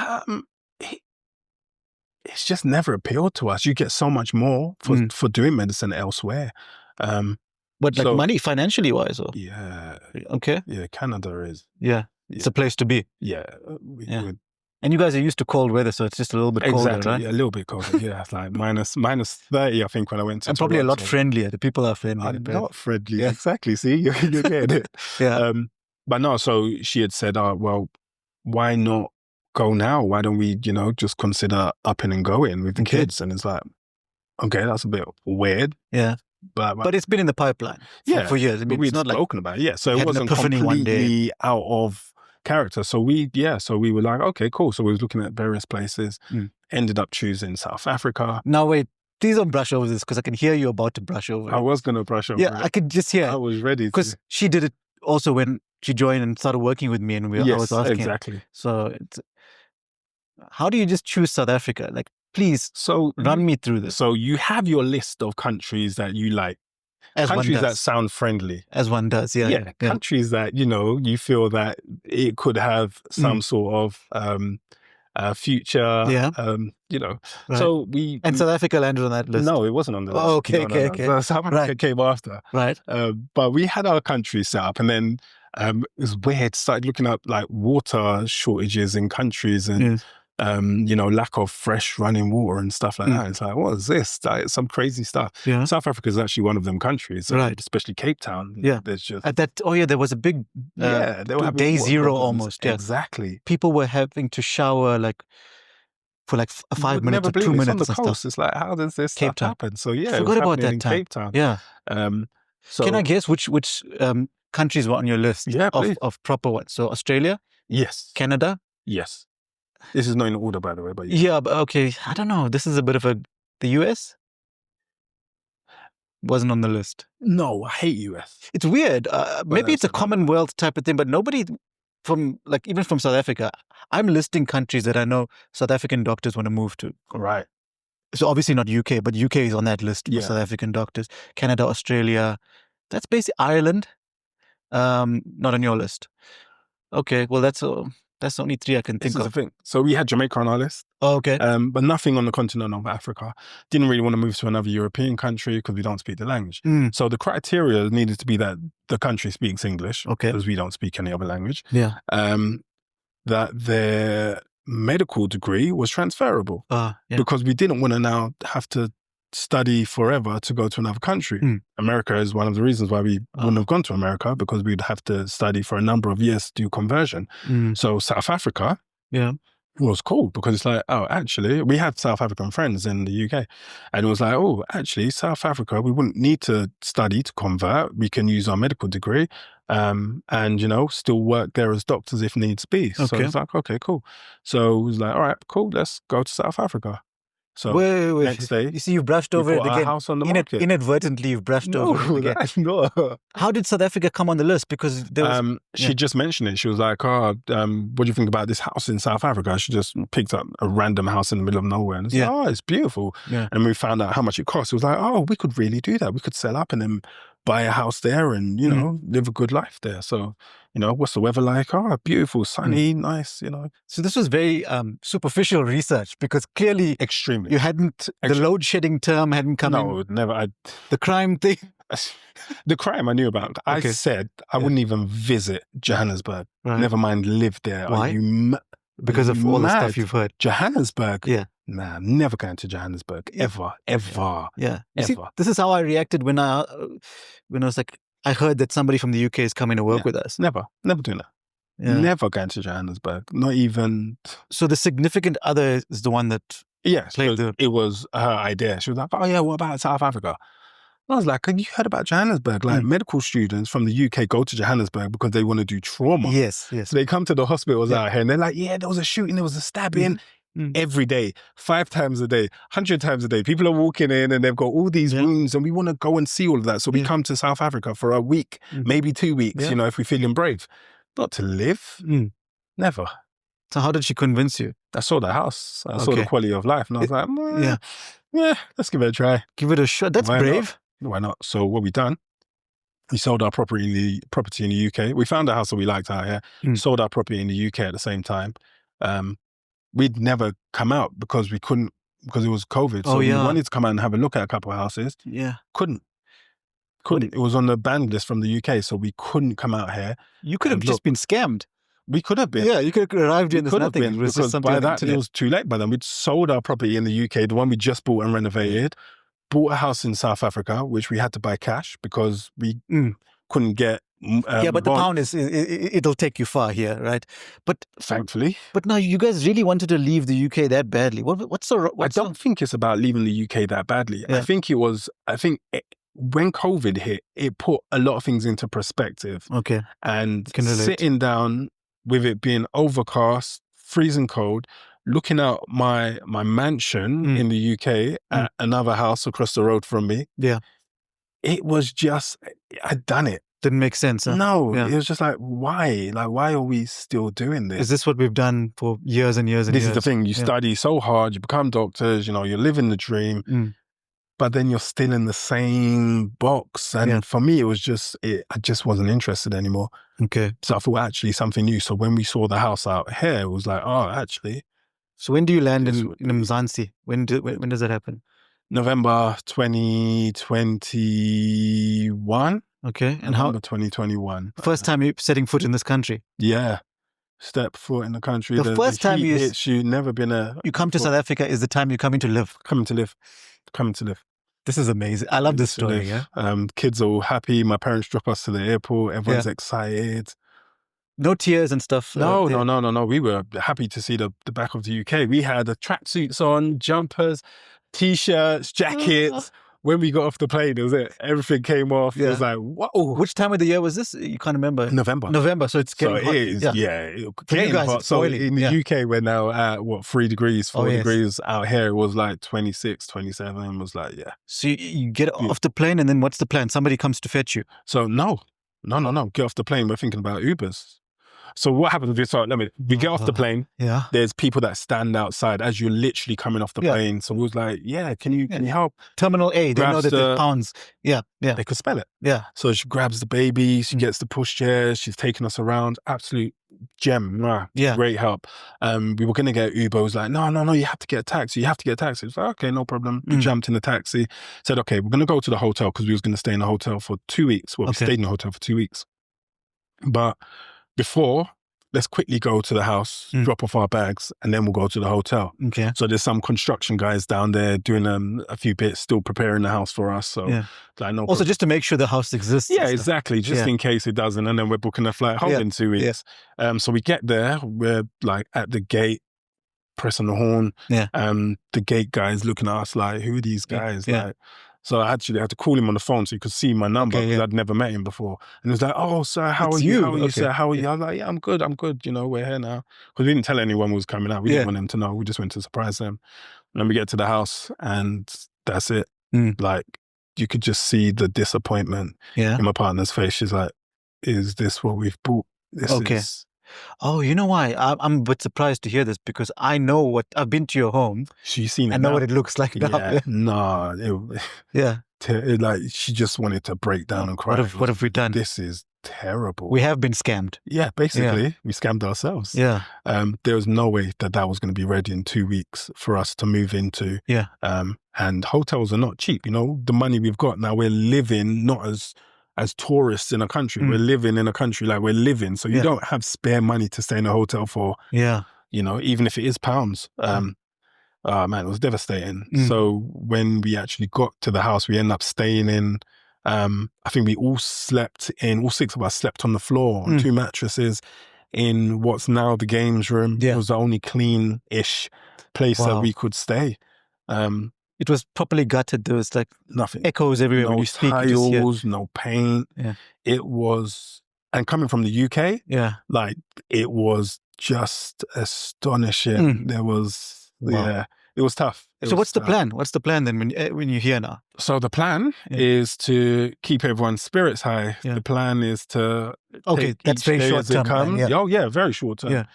It's just never appealed to us. You get so much more for doing medicine elsewhere. But like money, financially wise? Or? Yeah. Okay. Yeah, Canada is... Yeah, it's a place to be. Yeah. And And you guys are used to cold weather, so it's just a little bit colder, right? Yeah, a little bit colder. Yeah, it's like minus 30, I think, when I went to And probably Toronto. a lot friendlier. The people are friendly. A lot friendly. Yeah. Exactly. See, you're getting it. Yeah. But no, so she had said, well, why not go now? Why don't we, just consider upping and going with the kids? And it's like, okay, that's a bit weird. Yeah. But it's been in the pipeline for years. I mean, we'd spoken about it. Yeah. So it wasn't completely out of character. So we were like, okay, cool. So we was looking at various places, ended up choosing South Africa. Now wait, please don't brush over this because I can hear you about to brush over it. I was going to brush over it. Yeah, I could just hear. I was ready. Because she did it also when she joined and started working with me, and I was asking. Exactly. So how do you just choose South Africa? Like, please run me through this. So you have your list of countries that you like. Countries that sound friendly. As one does, yeah. Countries that, you feel that it could have some sort of future, Right. So And South Africa landed on that list? No, it wasn't on the list. Oh, okay. So South Africa came after. Right. But we had our country set up, and then it was weird. Started looking up like water shortages in countries and lack of fresh running water and stuff like that. It's like, what is this? Like, some crazy stuff. Yeah. South Africa is actually one of them countries, right? Especially Cape Town. Yeah. There's just at that. Oh yeah, there was a big they were having day zero problems. almost. Yeah. Exactly. People were having to shower for 5 minutes or 2 minutes. On the coast. It's like, how does this stuff happen? So yeah, forgot about that in time. Cape Town. Yeah. So can I guess which countries were on your list? Yeah, of proper ones. So Australia. Yes. Canada. Yes. This is not in order, by the way. But yeah, but okay. I don't know. This is a bit of the US wasn't on the list. No, I hate US. It's weird. Maybe it's a Commonwealth type of thing, but nobody even from South Africa, I'm listing countries that I know South African doctors want to move to. Right. So obviously not UK, but UK is on that list for South African doctors. Canada, Australia. That's basically Ireland. Not on your list. Okay, well that's the only three I can think of. This is the thing. So we had Jamaica on our list. Oh, okay. But nothing on the continent of Africa. Didn't really want to move to another European country because we don't speak the language. So the criteria needed to be that the country speaks English. Okay. Because we don't speak any other language. Yeah. That their medical degree was transferable. Because we didn't want to now have to study forever to go to another country. America is one of the reasons why we wouldn't have gone to America, because we'd have to study for a number of years to do conversion. So South Africa was cool because it's like, oh, actually, we had South African friends in the UK, and it was like, oh, actually, South Africa, we wouldn't need to study to convert. We can use our medical degree and, still work there as doctors if needs be. Okay. So it's like, okay, cool. So it was like, all right, cool, let's go to South Africa. So wait. Next day, you see, you've brushed over it again. House on the market. Inadvertently, you've brushed over it again. No. How did South Africa come on the list? Because there was, she just mentioned it. She was like, what do you think about this house in South Africa? She just picked up a random house in the middle of nowhere. And it's like, oh, it's beautiful. Yeah. And we found out how much it cost. It was like, oh, we could really do that. We could sell up and then buy a house there and, live a good life there. So, what's the weather like? Oh, beautiful, sunny, nice, So this was very superficial research because clearly extremely you hadn't, the load shedding term hadn't come in. No, never. The crime thing. The crime I knew about. I said I wouldn't even visit Johannesburg. Right. Never mind live there. Why? Because of all the stuff you've heard. Johannesburg? Yeah. Nah, I'm never going to Johannesburg. Ever. Yeah. Ever. See, this is how I reacted when I was like, I heard that somebody from the UK is coming to work with us. Never doing that. Yeah. Never going to Johannesburg. Not even. So the significant other is the one that played it was her idea. She was like, oh yeah, what about South Africa? And I was like, have you heard about Johannesburg? Like medical students from the UK go to Johannesburg because they want to do trauma. Yes. So they come to the hospitals out here and they're like, yeah, there was a shooting, there was a stabbing. Every day, 5 times a day, 100 times a day. People are walking in and they've got all these wounds and we want to go and see all of that. So we come to South Africa for a week, maybe 2 weeks, if we're feeling brave. Not to live. Never. So how did she convince you? I saw the house. I saw the quality of life and I was like, let's give it a try. Give it a shot. That's brave. Why not? So what we done, we sold our property in the UK. We found a house that we liked out here. Sold our property in the UK at the same time. We'd never come out because we couldn't, because it was COVID. So we wanted to come out and have a look at a couple of houses. Yeah. Couldn't. It was on the banned list from the UK, so we couldn't come out here. You could have just been scammed. We could have been. Yeah, you could have arrived here and there's nothing. Been, it was because just something by on the that, it internet. was too late by then. We'd sold our property in the UK, the one we just bought and renovated, bought a house in South Africa, which we had to buy cash because we couldn't get yeah, but the pound it'll take you far here, right? But thankfully. But now you guys really wanted to leave the UK that badly. I don't think it's about leaving the UK that badly. Yeah. I think when COVID hit, it put a lot of things into perspective. Okay. And sitting down with it being overcast, freezing cold, looking out my mansion in the UK at another house across the road from me. Yeah. It was just, I'd done it. Didn't make sense, huh? No, it was just like, why? Like, why are we still doing this? Is this what we've done for years and years and years? This is the thing. You study so hard, you become doctors, you know, you're living the dream, but then you're still in the same box. And for me, it was just, I just wasn't interested anymore. Okay. So I thought actually something new. So when we saw the house out here, it was like, oh, actually. So when do you land in Mzansi? When does that happen? November 2021. Okay. And November 2021. First time you're setting foot in this country? Yeah. Step foot in the country. The first time you never been you come to South Africa is the time you're coming to live. Coming to live. This is amazing. I love this story. Yeah. Kids are all happy. My parents drop us to the airport. Everyone's excited. No tears and stuff. No. We were happy to see the back of the UK. We had the tracksuits on, jumpers, t-shirts, jackets. When we got off the plane, it was it. Everything came off. It was like, whoa. Which time of the year was this? You can't remember. November. So it's getting hot. It is, getting hot. So in the UK, we're now at 3 degrees, 4 degrees. Out here, it was like 26, 27. It was like, So you get off the plane and then what's the plan? Somebody comes to fetch you. So no. Get off the plane. We're thinking about Ubers. So what happens is, we get off the plane. Yeah. There's people that stand outside as you're literally coming off the plane. So we was like, can you help? Terminal A, they know that there's pounds. Yeah. They could spell it. Yeah. So she grabs the baby, she gets the pushchair, she's taking us around. Absolute gem. Great help. We were going to get Uber. I was like, no, you have to get a taxi. It's like, okay, no problem. We jumped in the taxi. Said, okay, we're going to go to the hotel because we was going to stay in the hotel for 2 weeks. Well, we stayed in the hotel for 2 weeks. But before, let's quickly go to the house, drop off our bags, and then we'll go to the hotel. Okay. So there's some construction guys down there doing a few bits, still preparing the house for us. So also just to make sure the house exists. Yeah, exactly. Just in case it doesn't. And then we're booking a flight home in 2 weeks. So we get there, we're like at the gate, pressing the horn. Yeah. The gate guy's looking at us like, who are these guys? Like, so I actually had to call him on the phone so he could see my number because I'd never met him before. And he was like, oh, sir, how are you? How are you, sir? How are you? I was like, I'm good. You know, we're here now. Because we didn't tell anyone we was coming out. We didn't want them to know. We just went to surprise them. And then we get to the house and that's it. Like, you could just see the disappointment in my partner's face. She's like, is this what we've bought? This is... Oh, you know why? I'm a bit surprised to hear this because I know what I've been to your home. She's seen it. I know what it looks like now. Like she just wanted to break down and cry. What have we done? This is terrible. We have been scammed. Yeah, basically, we scammed ourselves. Yeah. There was no way that was going to be ready in 2 weeks for us to move into. Yeah. And hotels are not cheap. You know, the money we've got now, we're living not as tourists in a country. We're living in a country like we're living. So you don't have spare money to stay in a hotel for, you know, even if it is pounds. Man, it was devastating. So when we actually got to the house, we ended up staying in, I think we all 6 of us slept on the floor on 2 mattresses in what's now the games room. It was the only clean-ish place that we could stay. It was properly gutted. There was like nothing, echoes everywhere when you speak. No tiles, no paint. It was, and coming from the UK, like it was just astonishing. There was, it was tough. So what's the plan? What's the plan then when you're here now? So the plan is to keep everyone's spirits high. The plan is to that's very short term. Oh yeah, very short term.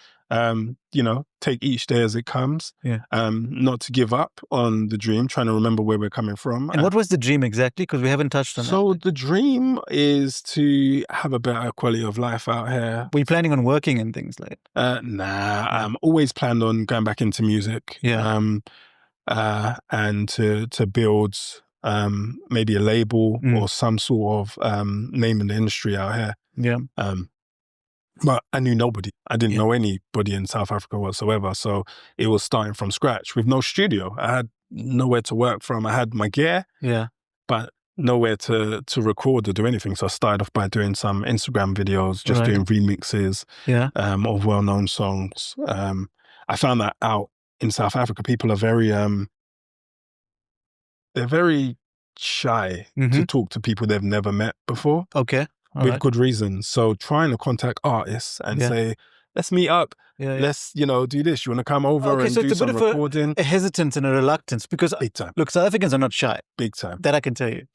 You know, take each day as it comes. Not to give up on the dream, trying to remember where we're coming from. And what was the dream exactly? Because we haven't touched on that. So the dream is to have a better quality of life out here. Were you planning on working and things like Nah, I'm always planned on going back into music. And to build maybe a label or some sort of name in the industry out here. But I knew nobody. I didn't know anybody in South Africa whatsoever. So it was starting from scratch with no studio. I had nowhere to work from. I had my gear, but nowhere to record or do anything. So I started off by doing some Instagram videos, just doing remixes of well-known songs. I found that out in South Africa. People are they're very shy to talk to people they've never met before. Okay. With good reason. So trying to contact artists and say, let's meet up. Let's, do this. You want to come over and do some recording? A hesitance and a reluctance because, big time. Look, South Africans are not shy. Big time. That I can tell you.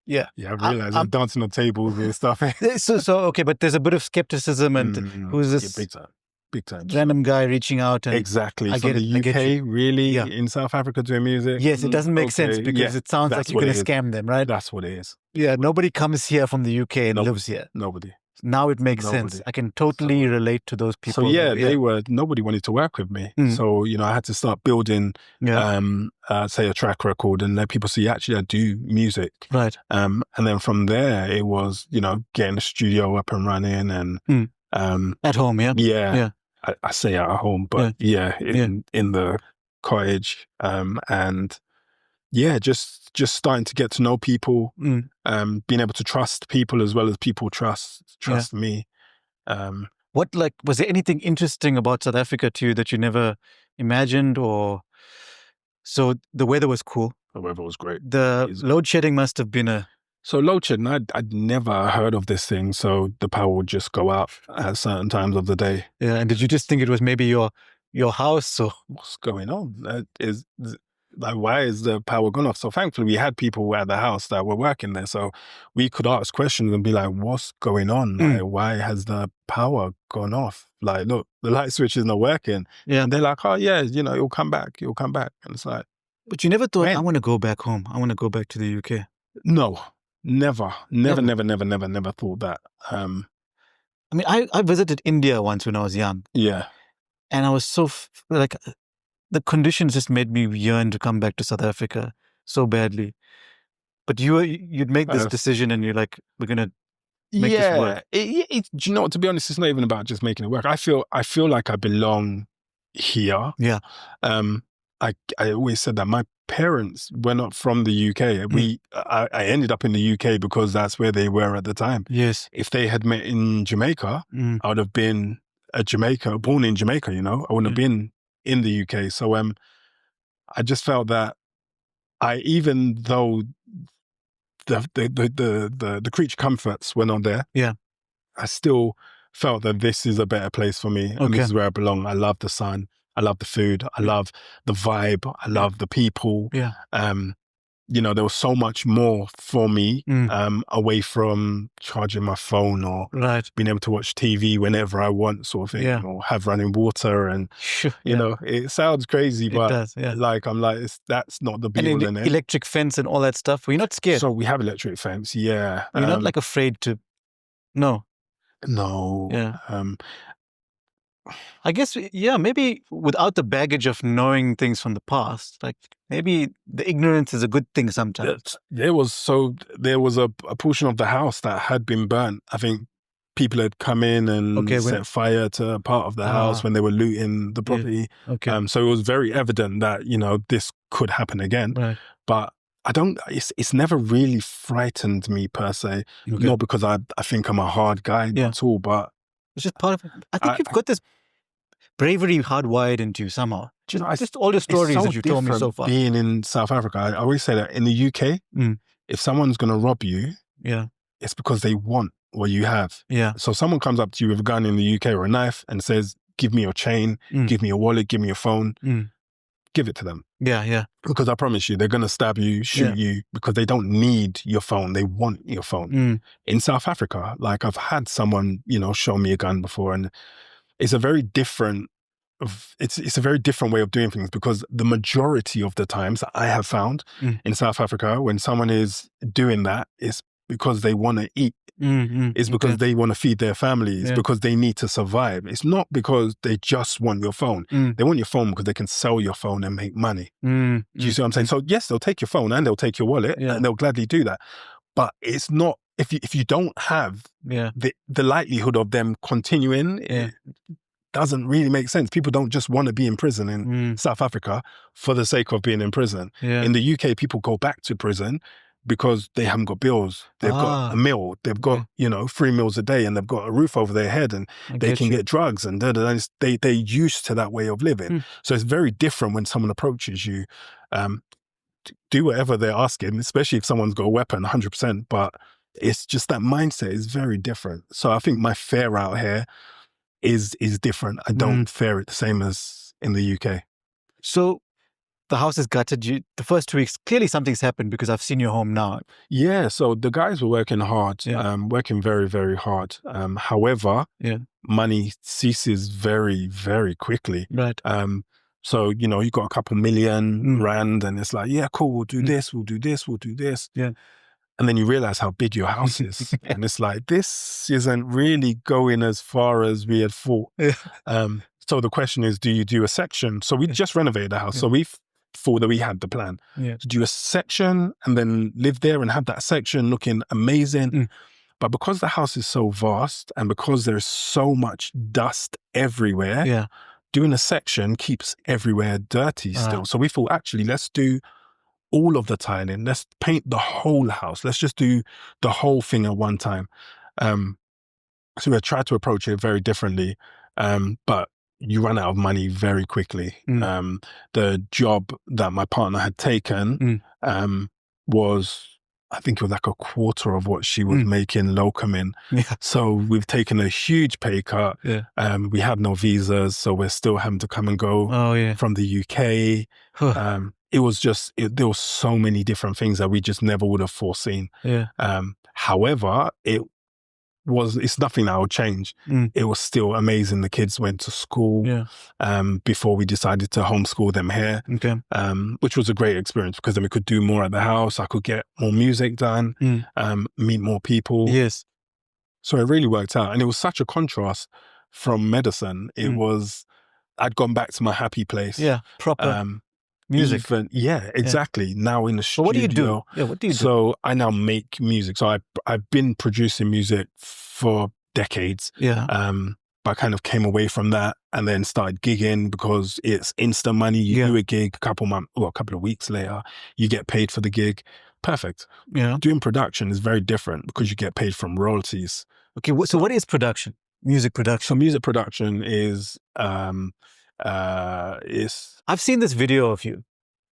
Yeah. Yeah, I realized I'm dancing on tables and stuff. Okay, but there's a bit of skepticism and who's this? Big time. Big time. Random guy reaching out. And exactly. From the UK, really, in South Africa doing music? Yes, it doesn't make sense because it sounds like you're going to scam them, right? That's what it is. Yeah, nobody comes here from the UK and lives here. Nobody. Now it makes sense. I can totally relate to those people. So nobody wanted to work with me. So, I had to start building, say a track record and let people see, actually, I do music. Right. And then from there, it was, getting the studio up and running and... at home, Yeah. I say at home, but in the cottage. And just starting to get to know people, being able to trust people as well as people trust me. Was there anything interesting about South Africa to you that you never imagined or... So the weather was cool. The weather was great. The load shedding must have been So load shedding, I'd never heard of this thing. So the power would just go out at certain times of the day. Yeah, and did you just think it was maybe your house or... What's going on? Why is the power gone off? So thankfully we had people at the house that were working there. So we could ask questions and be like, what's going on? Like, why has the power gone off? Like, look, the light switch is not working. Yeah. And they're like, oh yeah, it'll come back. It'll come back. And it's like... But you never thought, I want to go back home. I want to go back to the UK. No. Never thought that. I visited India once when I was young. Yeah. And I was so, the conditions just made me yearn to come back to South Africa so badly. But you'd make this decision and you're like, we're going to make this work. Do you know what, to be honest, it's not even about just making it work. I feel like I belong here. Yeah. I always said that my parents were not from the UK. I ended up in the UK because that's where they were at the time. Yes. If they had met in Jamaica, I would have been born in Jamaica, I wouldn't have been in the UK. So I just felt that even though the creature comforts were not there, I still felt that this is a better place for me. And this is where I belong. I love the sun. I love the food. I love the vibe. I love the people. Yeah. There was so much more for me away from charging my phone or being able to watch TV whenever I want, sort of thing, or have running water. And, it sounds crazy, but does, that's not the be-all and end. Electric fence and all that stuff. Were you not scared? So we have electric fence, yeah. You're not afraid to... No. No. Yeah. I guess, maybe without the baggage of knowing things from the past, maybe the ignorance is a good thing sometimes. There was a portion of the house that had been burnt. I think people had come in and set fire to a part of the house when they were looting the property. Yeah. Okay. So it was very evident that, this could happen again. Right. But it's never really frightened me per se. Okay. Not because I think I'm a hard guy at all, but it's just part of it. I think you've got this bravery hardwired into you somehow. Just all the stories that you've told me so far. Being in South Africa, I always say that in the UK, if someone's going to rob you, it's because they want what you have. Yeah. So someone comes up to you with a gun in the UK or a knife and says, give me your chain, give me your wallet, give me your phone. Give it to them. Yeah. Because I promise you, they're going to stab you, shoot you, because they don't need your phone. They want your phone. In South Africa, I've had someone, show me a gun before, and it's a very different, it's a very different way of doing things, because the majority of the times that I have found in South Africa, when someone is doing that, it's because they want to eat. It's because they want to feed their families, because they need to survive. It's not because they just want your phone. They want your phone because they can sell your phone and make money. Do you see what I'm saying? So yes, they'll take your phone and they'll take your wallet and they'll gladly do that. But it's not if you don't have Yeah. the likelihood of them continuing, it doesn't really make sense. People don't just want to be in prison in South Africa for the sake of being in prison. Yeah. In the UK, people go back to prison because they haven't got bills. They've got a meal. They've got, 3 meals a day, and they've got a roof over their head, and they can get drugs, and they're used to that way of living. So it's very different when someone approaches you. Do whatever they're asking, especially if someone's got a weapon, 100%. But it's just that mindset is very different. So I think my fare out here is different. I don't fare it the same as in the UK. So the house is gutted. The first 2 weeks, clearly something's happened, because I've seen your home now. Yeah, so the guys were working hard, working very, very hard. However, money ceases very, very quickly. Right. So, you got a couple million rand, and it's like, yeah, cool, we'll do this, we'll do this, we'll do this. Yeah. And then you realize how big your house is. And it's like, this isn't really going as far as we had thought. So the question is, do you do a section? So we just renovated the house. So we thought that we had the plan to do a section and then live there and have that section looking amazing. But because the house is so vast, and because there's so much dust everywhere, doing a section keeps everywhere dirty still. So we thought, actually, let's do all of the tiling. Let's paint the whole house. Let's just do the whole thing at one time. So we tried to approach it very differently, but you run out of money very quickly. The job that my partner had taken was, I think it was like a quarter of what she was making locuming. So we've taken a huge pay cut. We have no visas, so we're still having to come and go from the UK. It was just, there were so many different things that we just never would have foreseen. However, it's nothing that will change. It was still amazing. The kids went to school before we decided to homeschool them here, which was a great experience, because then we could do more at the house. I could get more music done, meet more people. So it really worked out. And it was such a contrast from medicine. It was, I'd gone back to my happy place. Proper music. Exactly. Now in the studio. But what do you do? What do you do? So I now make music. So I've been producing music for decades. But I kind of came away from that and then started gigging, because it's instant money. You do a gig, a couple of weeks later, you get paid for the gig. Perfect. Doing production is very different, because you get paid from royalties. Okay. So what is production? Music production. So music production is I've seen this video of you.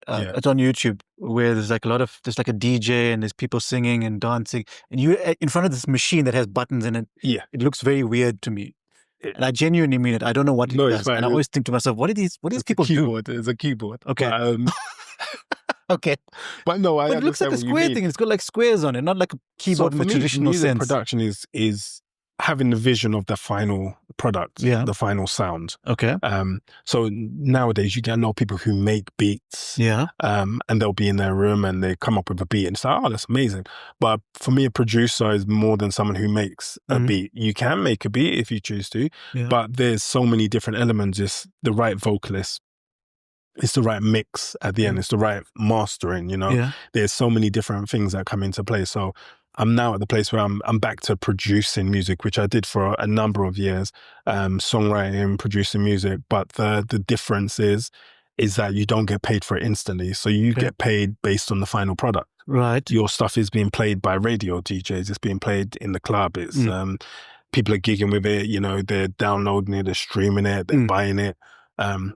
It's on YouTube, where there's like there's like a DJ and there's people singing and dancing, and you're in front of this machine that has buttons in it. It looks very weird to me. And I genuinely mean it. I don't know what it does. And I always think to myself, what do these people do? It's a keyboard. Okay. Okay. But no, but it looks like a square thing. It's got like squares on it, not like a keyboard in the traditional sense. Production is having the vision of the final product, the final sound. Okay. So nowadays you get a lot of people who make beats. And they'll be in their room and they come up with a beat and it's like, oh, that's amazing. But for me, a producer is more than someone who makes a beat. You can make a beat if you choose to, but there's so many different elements. It's the right vocalist. It's the right mix at the end. It's the right mastering, There's so many different things that come into play. So I'm now at the place where I'm back to producing music, which I did for a number of years, songwriting, producing music. But the difference is that you don't get paid for it instantly. So you get paid based on the final product. Right. Your stuff is being played by radio DJs. It's being played in the club. It's people are gigging with it. They're downloading it, they're streaming it, they're buying it.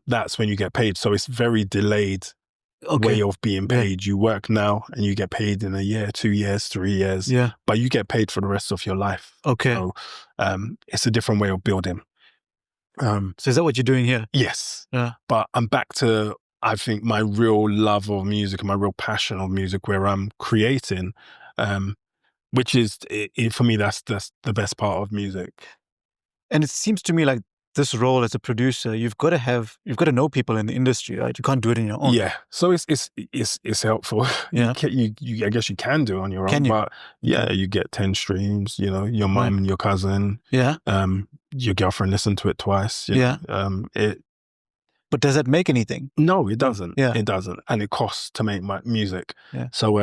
That's when you get paid. So it's very delayed. Way of being paid. You work now and you get paid in a year, 2 years, 3 years. But you get paid for the rest of your life. So it's a different way of building. So is that what you're doing here? Yes. But I'm back to, I think, my real love of music and my real passion of music, where I'm creating, which is, for me, that's the best part of music. And it seems to me like this role as a producer, you've got to know people in the industry, right? You can't do it on your own. So it's helpful. I guess you can do it on your own, but you get 10 streams. Your mum and your cousin. Your girlfriend listened to it twice. But does that make anything? No, it doesn't. It doesn't, and it costs to make my music. So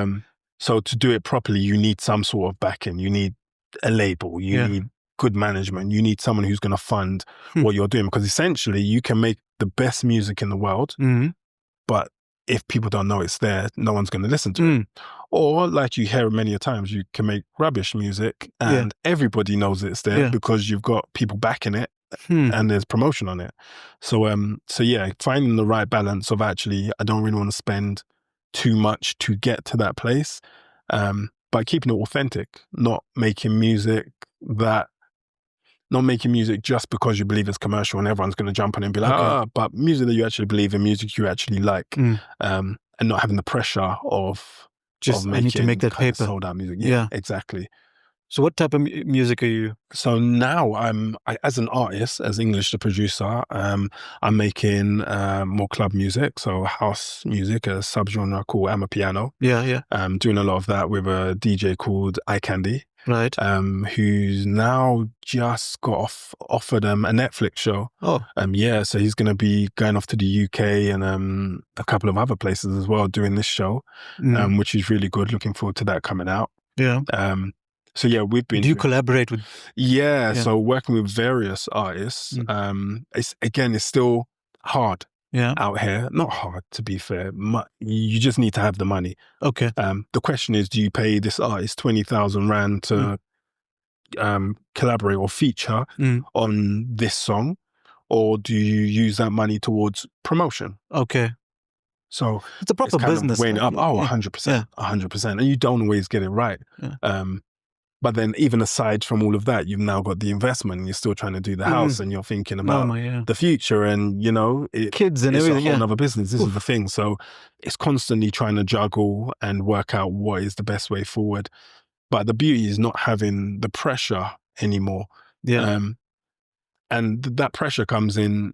So to do it properly, you need some sort of backing. You need a label. You need good management. You need someone who's going to fund what you're doing, because essentially you can make the best music in the world, but if people don't know it's there, no one's going to listen to it. Or like you hear many a times, you can make rubbish music and everybody knows it's there because you've got people backing it and there's promotion on it. So yeah, finding the right balance of actually, I don't really want to spend too much to get to that place, but keeping it authentic, not making music just because you believe it's commercial and everyone's going to jump on it and be like, but music that you actually believe in, music you actually like, and not having the pressure of I need to make that paper. Sold out music. Yeah, exactly. So what type of music are you? So now as an artist, as English the producer, I'm making more club music, so house music, a subgenre called Amapiano. Doing a lot of that with a DJ called iCandy. Right. Who's now just got offered a Netflix show. So he's going to be going off to the UK and a couple of other places as well doing this show, which is really good. Looking forward to that coming out. So yeah, we've been. Do you collaborate with? So working with various artists. It's still hard. Out here, not hard to be fair. You just need to have the money. The question is, do you pay this artist 20,000 rand to collaborate or feature on this song, or do you use that money towards promotion? So it's a proper business. Weighing up. 100%, 100%, and you don't always get it right. But then even aside from all of that, you've now got the investment and you're still trying to do the house and you're thinking about the future and, kids and it's everything. a whole other business. This is the thing. So it's constantly trying to juggle and work out what is the best way forward. But the beauty is not having the pressure anymore. And that pressure comes in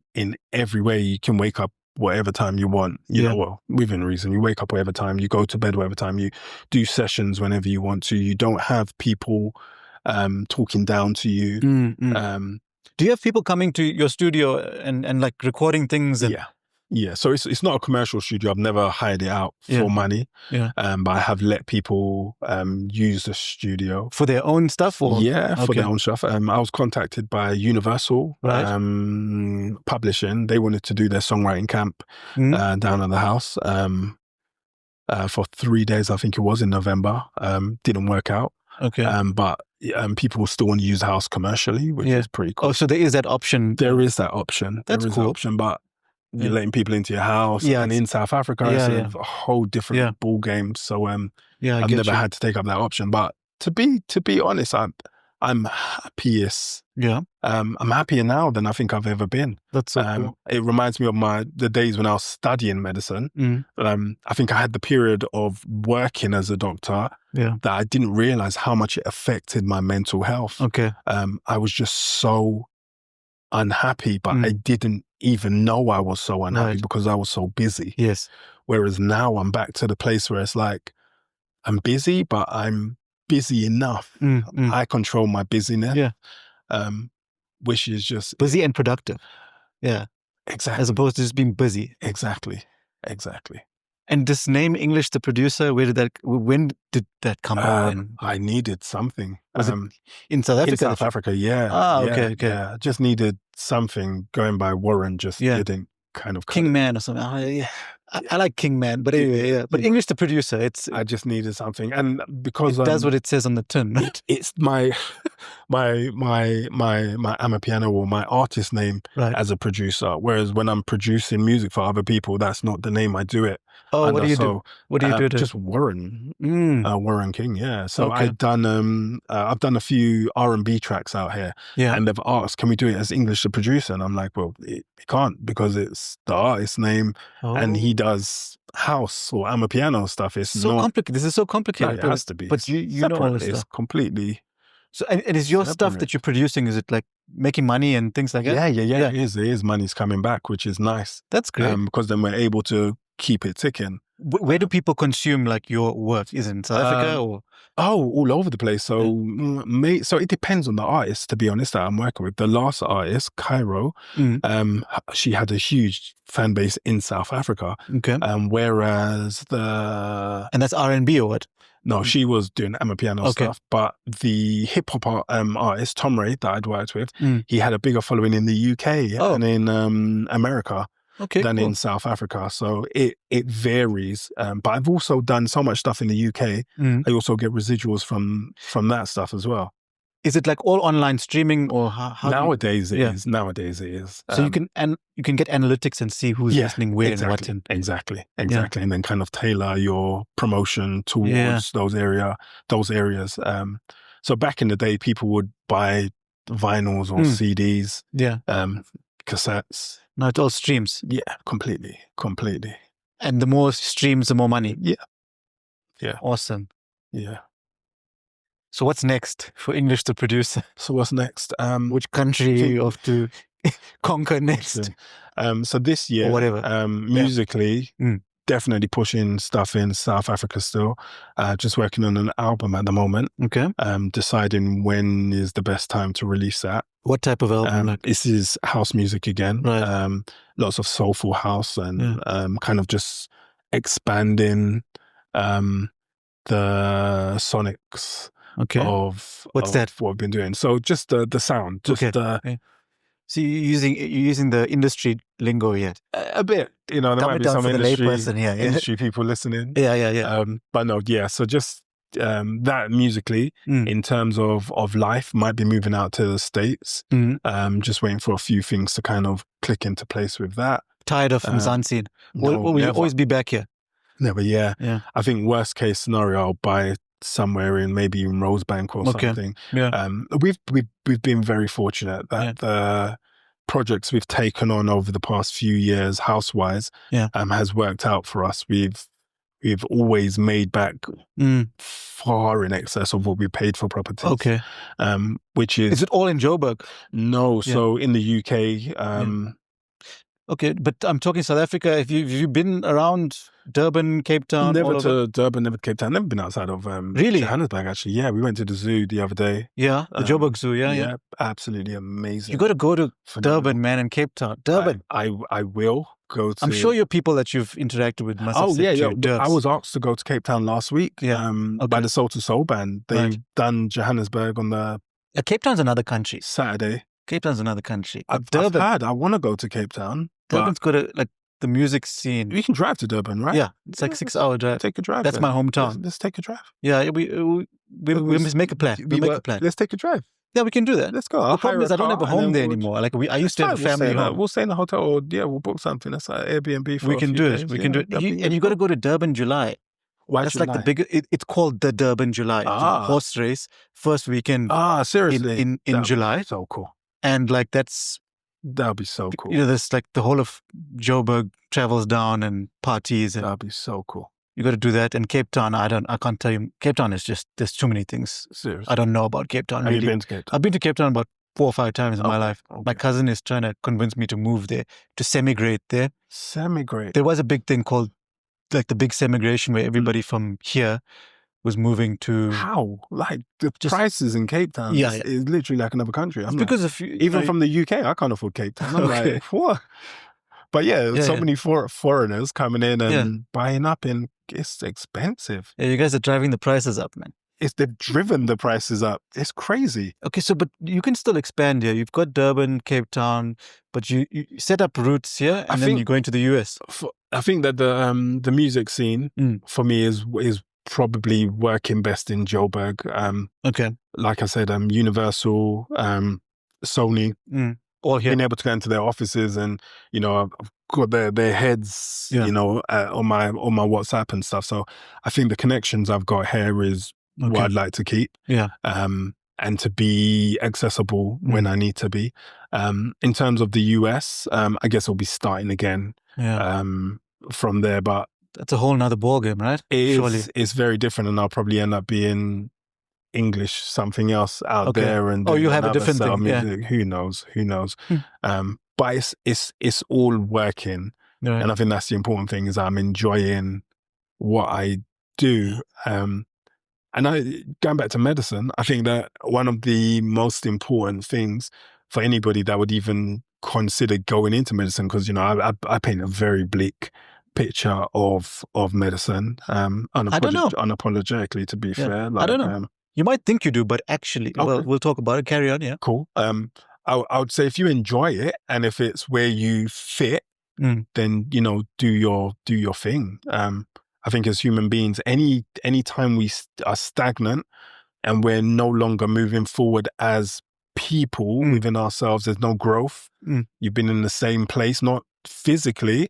every way. You can wake up whatever time you want, well, within reason. You wake up whatever time, you go to bed whatever time, you do sessions whenever you want to. You don't have people talking down to you. Do you have people coming to your studio and like recording things? So it's not a commercial studio. I've never hired it out for money. But I have let people use the studio for their own stuff. For their own stuff. I was contacted by Universal Publishing. They wanted to do their songwriting camp down at the house for 3 days. I think it was in November. Didn't work out. But people still want to use the house commercially, which is pretty cool. Oh, so there is that option. There is that option. That's cool. That option, but you're letting people into your house, and in South Africa, it's a whole different ball game. So I've never had to take up that option. But to be honest, I'm happiest. I'm happier now than I think I've ever been. That's so cool. It reminds me of the days when I was studying medicine. I think I had the period of working as a doctor that I didn't realize how much it affected my mental health. I was just so unhappy, but I didn't even know I was so unhappy because I was so busy. Whereas now I'm back to the place where it's like, I'm busy, but I'm busy enough. I control my busyness. Which is just busy and productive. Exactly. As opposed to just being busy. Exactly. And this name, English the Producer, when did that come up? I needed something. Was it in South Africa? In South Africa, okay. I just needed something. Going by Warren just didn't kind of King Man or something. I like King Man, but anyway, But English the Producer, I just needed something, and because it does what it says on the tin. It's my Amapiano or my artist name as a producer. Whereas when I'm producing music for other people, that's not the name I do it. What do you do? What do you do? Just Warren, Warren King. So I've done a few R&B tracks out here, and they've asked, can we do it as English the Producer? And I'm like, well, it can't, because it's the artist name, and he does house or Amapiano stuff. It's so complicated. This is so complicated. No, it has to be. But you know all this stuff. It's completely. So, and is your stuff that you're producing, is it like making money and things like that? Yeah. It is. Money's coming back, which is nice. That's great. Because then we're able to keep it ticking. Where do people consume like your work? Is it in South Africa or? All over the place. So, so it depends on the artist, to be honest, that I'm working with. The last artist, Cairo, she had a huge fan base in South Africa. Whereas and that's R&B or what? No, she was doing amapiano stuff, but the hip hop artist Tom Ray that I'd worked with, he had a bigger following in the UK and in America than in South Africa. So it varies. But I've also done so much stuff in the UK. I also get residuals from that stuff as well. Is it like all online streaming, or how nowadays it is? Nowadays it is. So you can get analytics and see who's listening where and what. Exactly. And then kind of tailor your promotion towards those areas. So back in the day, people would buy vinyls or CDs, cassettes. Now it's all streams. Yeah, completely. And the more streams, the more money. Yeah. Awesome. Yeah. So what's next for English to produce? So what's next? Which country you have to conquer next? So this year, or whatever. Musically, definitely pushing stuff in South Africa still. Just working on an album at the moment. Okay. Deciding when is the best time to release that. What type of album? This is house music again. Right. Lots of soulful house and kind of just expanding the sonics of that? What we've been doing. So just the sound. Just So you're using the industry lingo yet? A bit. There might be some industry people listening. Yeah. But no, so just that musically, in terms of life, might be moving out to the States. Just waiting for a few things to kind of click into place with that. Tired of Mzansi? Will you always be back here? Never, I think worst case scenario, I'll buy somewhere in maybe in Rosebank or something. We've been very fortunate that the projects we've taken on over the past few years, house-wise, has worked out for us. We've always made back far in excess of what we paid for properties. Okay. Which is it all in Joburg? No, so in the UK. Okay, but I'm talking South Africa. Have you been around Durban, Cape Town? Never to Durban, never to Cape Town. Never been outside of really? Johannesburg, actually. Yeah, we went to the zoo the other day. Yeah, the Joburg Zoo, yeah. Absolutely amazing. You got to go to Durban, man, and Cape Town. Durban. I will go to... I'm sure your people that you've interacted with must have said I was asked to go to Cape Town last week by the Soul to Soul band. They've done Johannesburg on the... Cape Town's another country. Saturday. Cape Town's another country. I've heard. I want to go to Cape Town. Durban's got the music scene. We can drive to Durban, right? Yeah, it's like 6-hour drive. Take a drive. That's my hometown. Let's take a drive. Yeah, we must make a plan. We'll make a plan. Let's take a drive. Yeah, we can do that. Let's go. The problem is I don't have a home there anymore. I used to have a family home. We'll stay in a hotel, or we'll book something. That's like Airbnb for We can do it. We can do it. And you got to go to Durban July. Why That's July? Like the biggest. It's called the Durban July. It's a horse race, first weekend. Seriously, in July. So cool. And that'll be so cool. There's the whole of Joburg travels down and parties. And that'll be so cool. You got to do that. And Cape Town, I can't tell you. Cape Town is just, there's too many things. Seriously. I don't know about Cape Town. Have you been to Cape Town? I've been to Cape Town about 4 or 5 times in my life. Okay. My cousin is trying to convince me to move there, to semigrate there. Semigrate? There was a big thing called the big semigration where everybody from here was moving to... How? The prices in Cape Town is literally like another country. It's because of... Even from the UK, I can't afford Cape Town. I'm like, what? But many foreigners coming in and buying up, and it's expensive. Yeah, you guys are driving the prices up, man. They've driven the prices up. It's crazy. Okay, but you can still expand here. You've got Durban, Cape Town, but you set up roots here, and then you're going to the US. I think that the music scene for me is probably working best in Joburg. Okay. Like I said, Universal, Sony, all here. Being able to go into their offices, and I've got their heads, on my WhatsApp and stuff. So I think the connections I've got here is what I'd like to keep. Yeah. And to be accessible when I need to be. In terms of the US, I guess I'll be starting again. Yeah. From there, but that's a whole nother ballgame, right? It's very different, and I'll probably end up being English something else out there. And you have a different thing. Music. Yeah. Who knows? But it's all working, right. And I think that's the important thing, is I'm enjoying what I do. And going back to medicine, I think that one of the most important things for anybody that would even consider going into medicine, because I paint a very bleak picture of medicine. I don't know. Unapologetically, to be fair. I don't know. You might think you do, but actually, well, we'll talk about it. Carry on, yeah. Cool. I would say if you enjoy it and if it's where you fit, then do your thing. I think as human beings, any time we are stagnant and we're no longer moving forward as people within ourselves, there's no growth. You've been in the same place, not physically,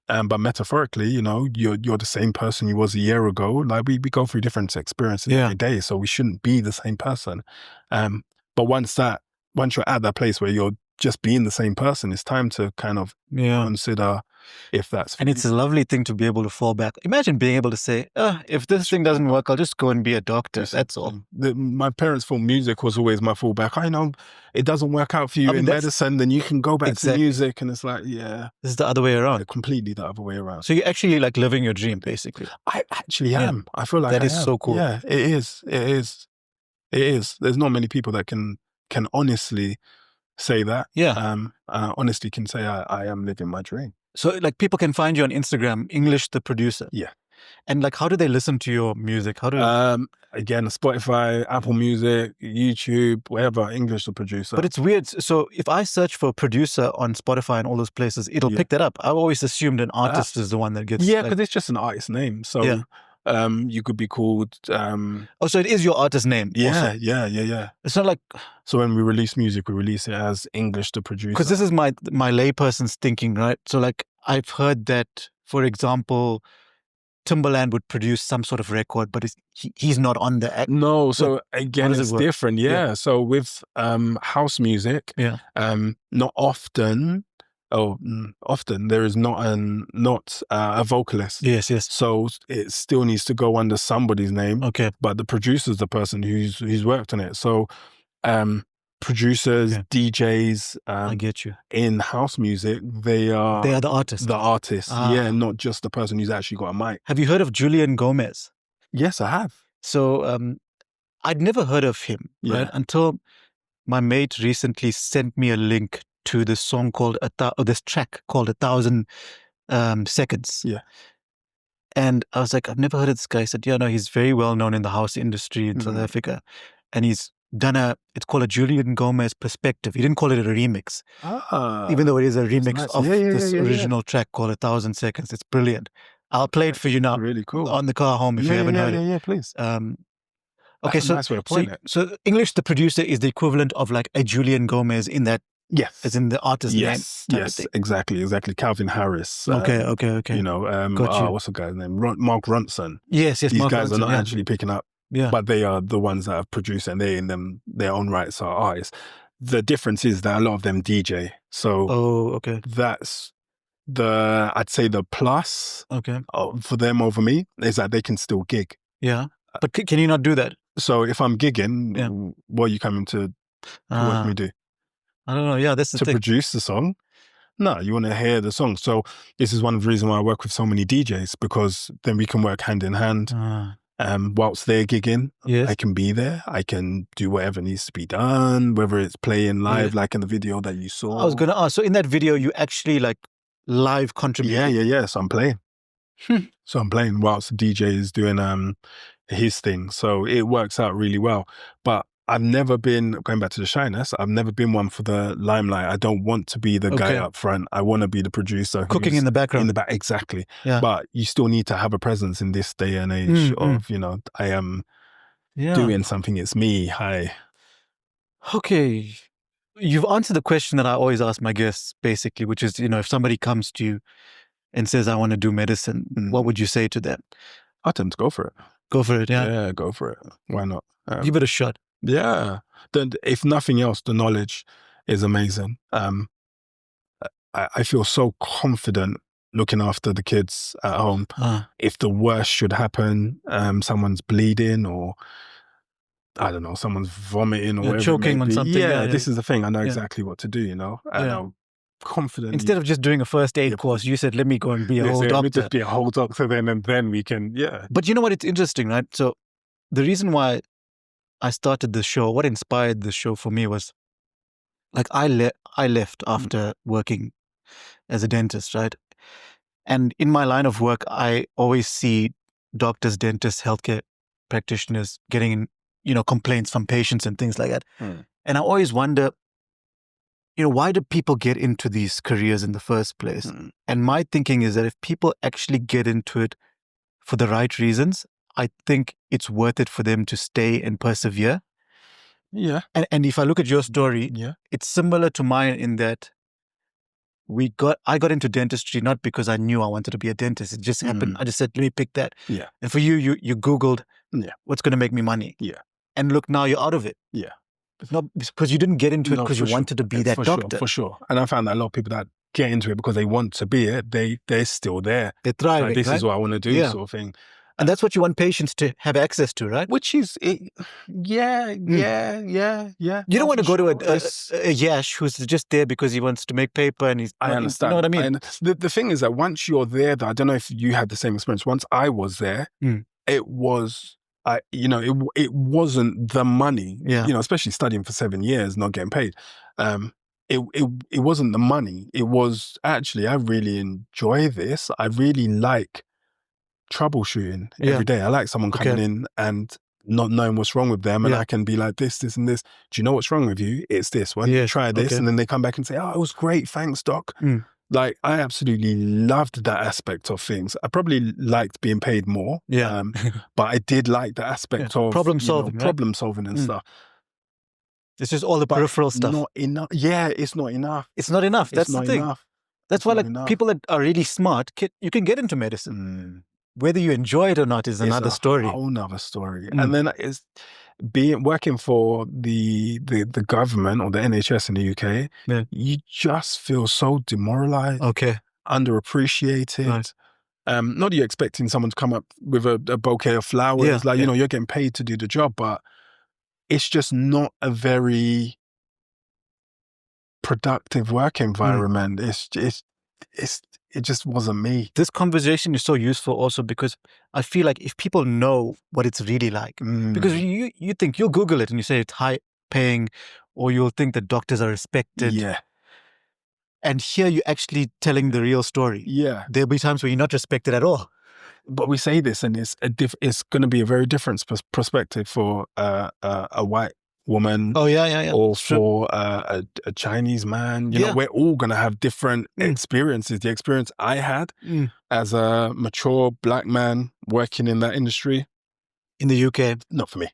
but metaphorically. You're the same person you was a year ago. Like we go through different experiences every day, so we shouldn't be the same person. But once you're at that place where you're just being the same person, it's time to kind of consider if that's... And it's a lovely thing to be able to fall back. Imagine being able to say, if this thing doesn't work, I'll just go and be a doctor. That's all. My parents thought music was always my fallback. I know it doesn't work out for you in medicine, then you can go back to music. And it's like, this is the other way around. Completely the other way around. So you're actually like living your dream, basically. I actually am. I feel like that is so cool. Yeah, it is. There's not many people that can honestly say that. Honestly can say I am living my dream. So like people can find you on Instagram, English the Producer. Yeah. And like, how do they listen to your music? How do again, Spotify, Apple Music, YouTube, wherever, English the Producer. But it's weird. So if I search for producer on Spotify and all those places, it'll pick that up. I've always assumed an artist is the one that gets... Yeah, because it's just an artist name. So you could be called... Oh, so it is your artist name? Yeah, yeah. It's not like... So when we release music, we release it as English the Producer. Because this is my layperson's thinking, right? So like, I've heard that, for example, Timbaland would produce some sort of record, but he's not on the act. No, so again, it's different. Yeah. So with house music, not often... often there is not a vocalist. Yes. So it still needs to go under somebody's name. Okay. But the producer's the person who's worked on it. So producers, DJs, I get you. in house music, they are the artists. The artists, not just the person who's actually got a mic. Have you heard of Julian Gomez? Yes, I have. So I'd never heard of him, right? Until my mate recently sent me a link to this song called this track called 1,000 Seconds. Yeah. And I was like, I've never heard of this guy. He said, no, he's very well known in the house industry in South Africa. And he's done it's called a Julian Gomez perspective. He didn't call it a remix. Even though it is a remix of this original track called 1,000 Seconds. It's brilliant. I'll play it for you now. Really cool. On the car home if you haven't heard it. Yeah, please. Okay, so English the Producer is the equivalent of like a Julian Gomez in that. Yes. As in the artist name. Yes, exactly. Calvin Harris. Okay. What's the guy's name? Mark Ronson. Yes. These Mark guys Ronson, are not actually picking up. Yeah. But they are the ones that have produced and they in their own rights are artists. The difference is that a lot of them DJ. So that's I'd say the plus for them over me is that they can still gig. Yeah. But can you not do that? So if I'm gigging, what are you coming to work me do? I don't know. Yeah, that's the thing. To produce the song? No, you want to hear the song. So this is one of the reasons why I work with so many DJs, because then we can work hand in hand. Whilst they're gigging, I can be there. I can do whatever needs to be done, whether it's playing live, like in the video that you saw. I was going to ask, so in that video, you actually like live contribute? Yeah. So I'm playing. So I'm playing whilst the DJ is doing his thing. So it works out really well. But I've never been, going back to the shyness, I've never been one for the limelight. I don't want to be the guy up front. I want to be the producer. Cooking in the background. In the back, exactly. Yeah. But you still need to have a presence in this day and age of, I am doing something. It's me. Hi. Okay. You've answered the question that I always ask my guests, basically, which is, if somebody comes to you and says, I want to do medicine, what would you say to them? I'll tell them to go for it. Go for it, yeah? Yeah, go for it. Why not? Give it a shot. Yeah. Then, if nothing else, the knowledge is amazing. I feel so confident looking after the kids at home. If the worst should happen, someone's bleeding or, I don't know, someone's vomiting or whatever. Choking on something. Yeah, this is the thing. I know exactly what to do, And I'm confident. Instead of just doing a first aid course, you said, let me go and be a whole doctor. Let me just be a whole doctor then, and then we can, But you know what? It's interesting, right? So the reason why I started this show, what inspired this show for me was, like, I left after working as a dentist, right? And in my line of work, I always see doctors, dentists, healthcare practitioners getting, complaints from patients and things like that. And I always wonder, why do people get into these careers in the first place? And my thinking is that if people actually get into it for the right reasons, I think it's worth it for them to stay and persevere. Yeah. And if I look at your story, it's similar to mine in that I got into dentistry not because I knew I wanted to be a dentist. It just happened. I just said, let me pick that. Yeah. And for you Googled what's going to make me money. Yeah. And look, now you're out of it. Yeah. It's not because you didn't get into it because you wanted to be that doctor. For sure. And I found that a lot of people that get into it because they want to be it, they're still there. They're thriving. Like, this is what I want to do, sort of thing. And that's what you want patients to have access to, right? Which is, yeah. You don't want to go to a Yash who's just there because he wants to make paper and he's... I understand. You know what I mean? The thing is that once you're there, I don't know if you had the same experience. Once I was there, it was... it wasn't the money, especially studying for 7 years, not getting paid. It wasn't the money. It was actually, I really enjoy this. I really like troubleshooting every day. I like someone coming in and not knowing what's wrong with them. And I can be like, this, and this. Do you know what's wrong with you? It's this. Why don't you try this? And then they come back and say, oh, it was great. Thanks, doc. Like, I absolutely loved that aspect of things. I probably liked being paid more. But I did like the aspect of problem solving, problem solving and stuff. It's just all the peripheral stuff. Not enough. Yeah, it's not enough. It's not enough. That's the thing. Enough. That's why, people that are really smart, you can get into medicine. Whether you enjoy it or not is another story. A whole nother story. And then it's working for the government or the NHS in the UK, you just feel so demoralized, underappreciated. Right. Not that you're expecting someone to come up with a bouquet of flowers. You're getting paid to do the job, but it's just not a very productive work environment. It just wasn't me. This conversation is so useful also because I feel like if people know what it's really like, because you think you'll Google it and you say it's high paying, or you'll think that doctors are respected. Yeah. And here you're actually telling the real story. Yeah. There'll be times where you're not respected at all. But we say this, and it's going to be a very different perspective for a white woman, or for a Chinese man. You know, we're all going to have different experiences. The experience I had as a mature black man working in that industry in the UK, not for me.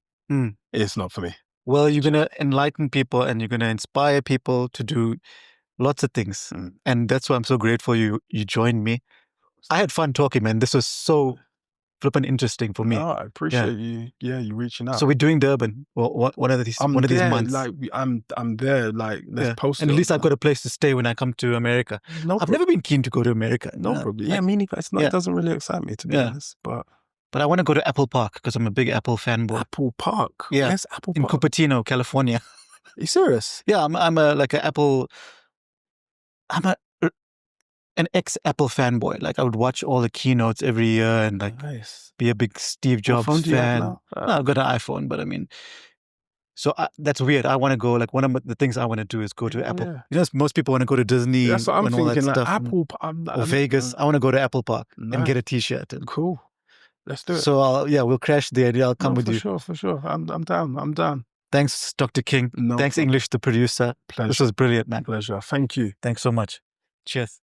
It's not for me. Well, you're going to enlighten people and you're going to inspire people to do lots of things. And that's why I'm so grateful you joined me. I had fun talking, man. This was so flippin' interesting for me. Oh, I appreciate you. Yeah, you reaching out. So we're doing Durban. Well, one of these months. Like, I'm there. Like, let's post it. And at least I've got a place to stay when I come to America. I've never been keen to go to America. No problem. Yeah, me neither. It doesn't really excite me, to be honest. But I want to go to Apple Park because I'm a big Apple fanboy. Apple Park? Yeah. Where's Apple Park? In Cupertino, California. Are you serious? Yeah, I'm an ex-Apple fanboy. Like, I would watch all the keynotes every year and be a big Steve Jobs fan. Do you have now? No, I've got an iPhone, but I mean, so that's weird. I want to go, like, one of the things I want to do is go to Apple. Yeah. You know, most people want to go to Disney That's what I'm and all thinking, that like stuff. Apple, or Vegas. I want to go to Apple Park and get a t-shirt. Cool. Let's do it. So we'll crash there. I'll come with you. For sure. I'm down. Thanks, Dr. King. Thanks, English, the producer. Pleasure. This was brilliant, man. Pleasure. Thank you. Thanks so much. Cheers.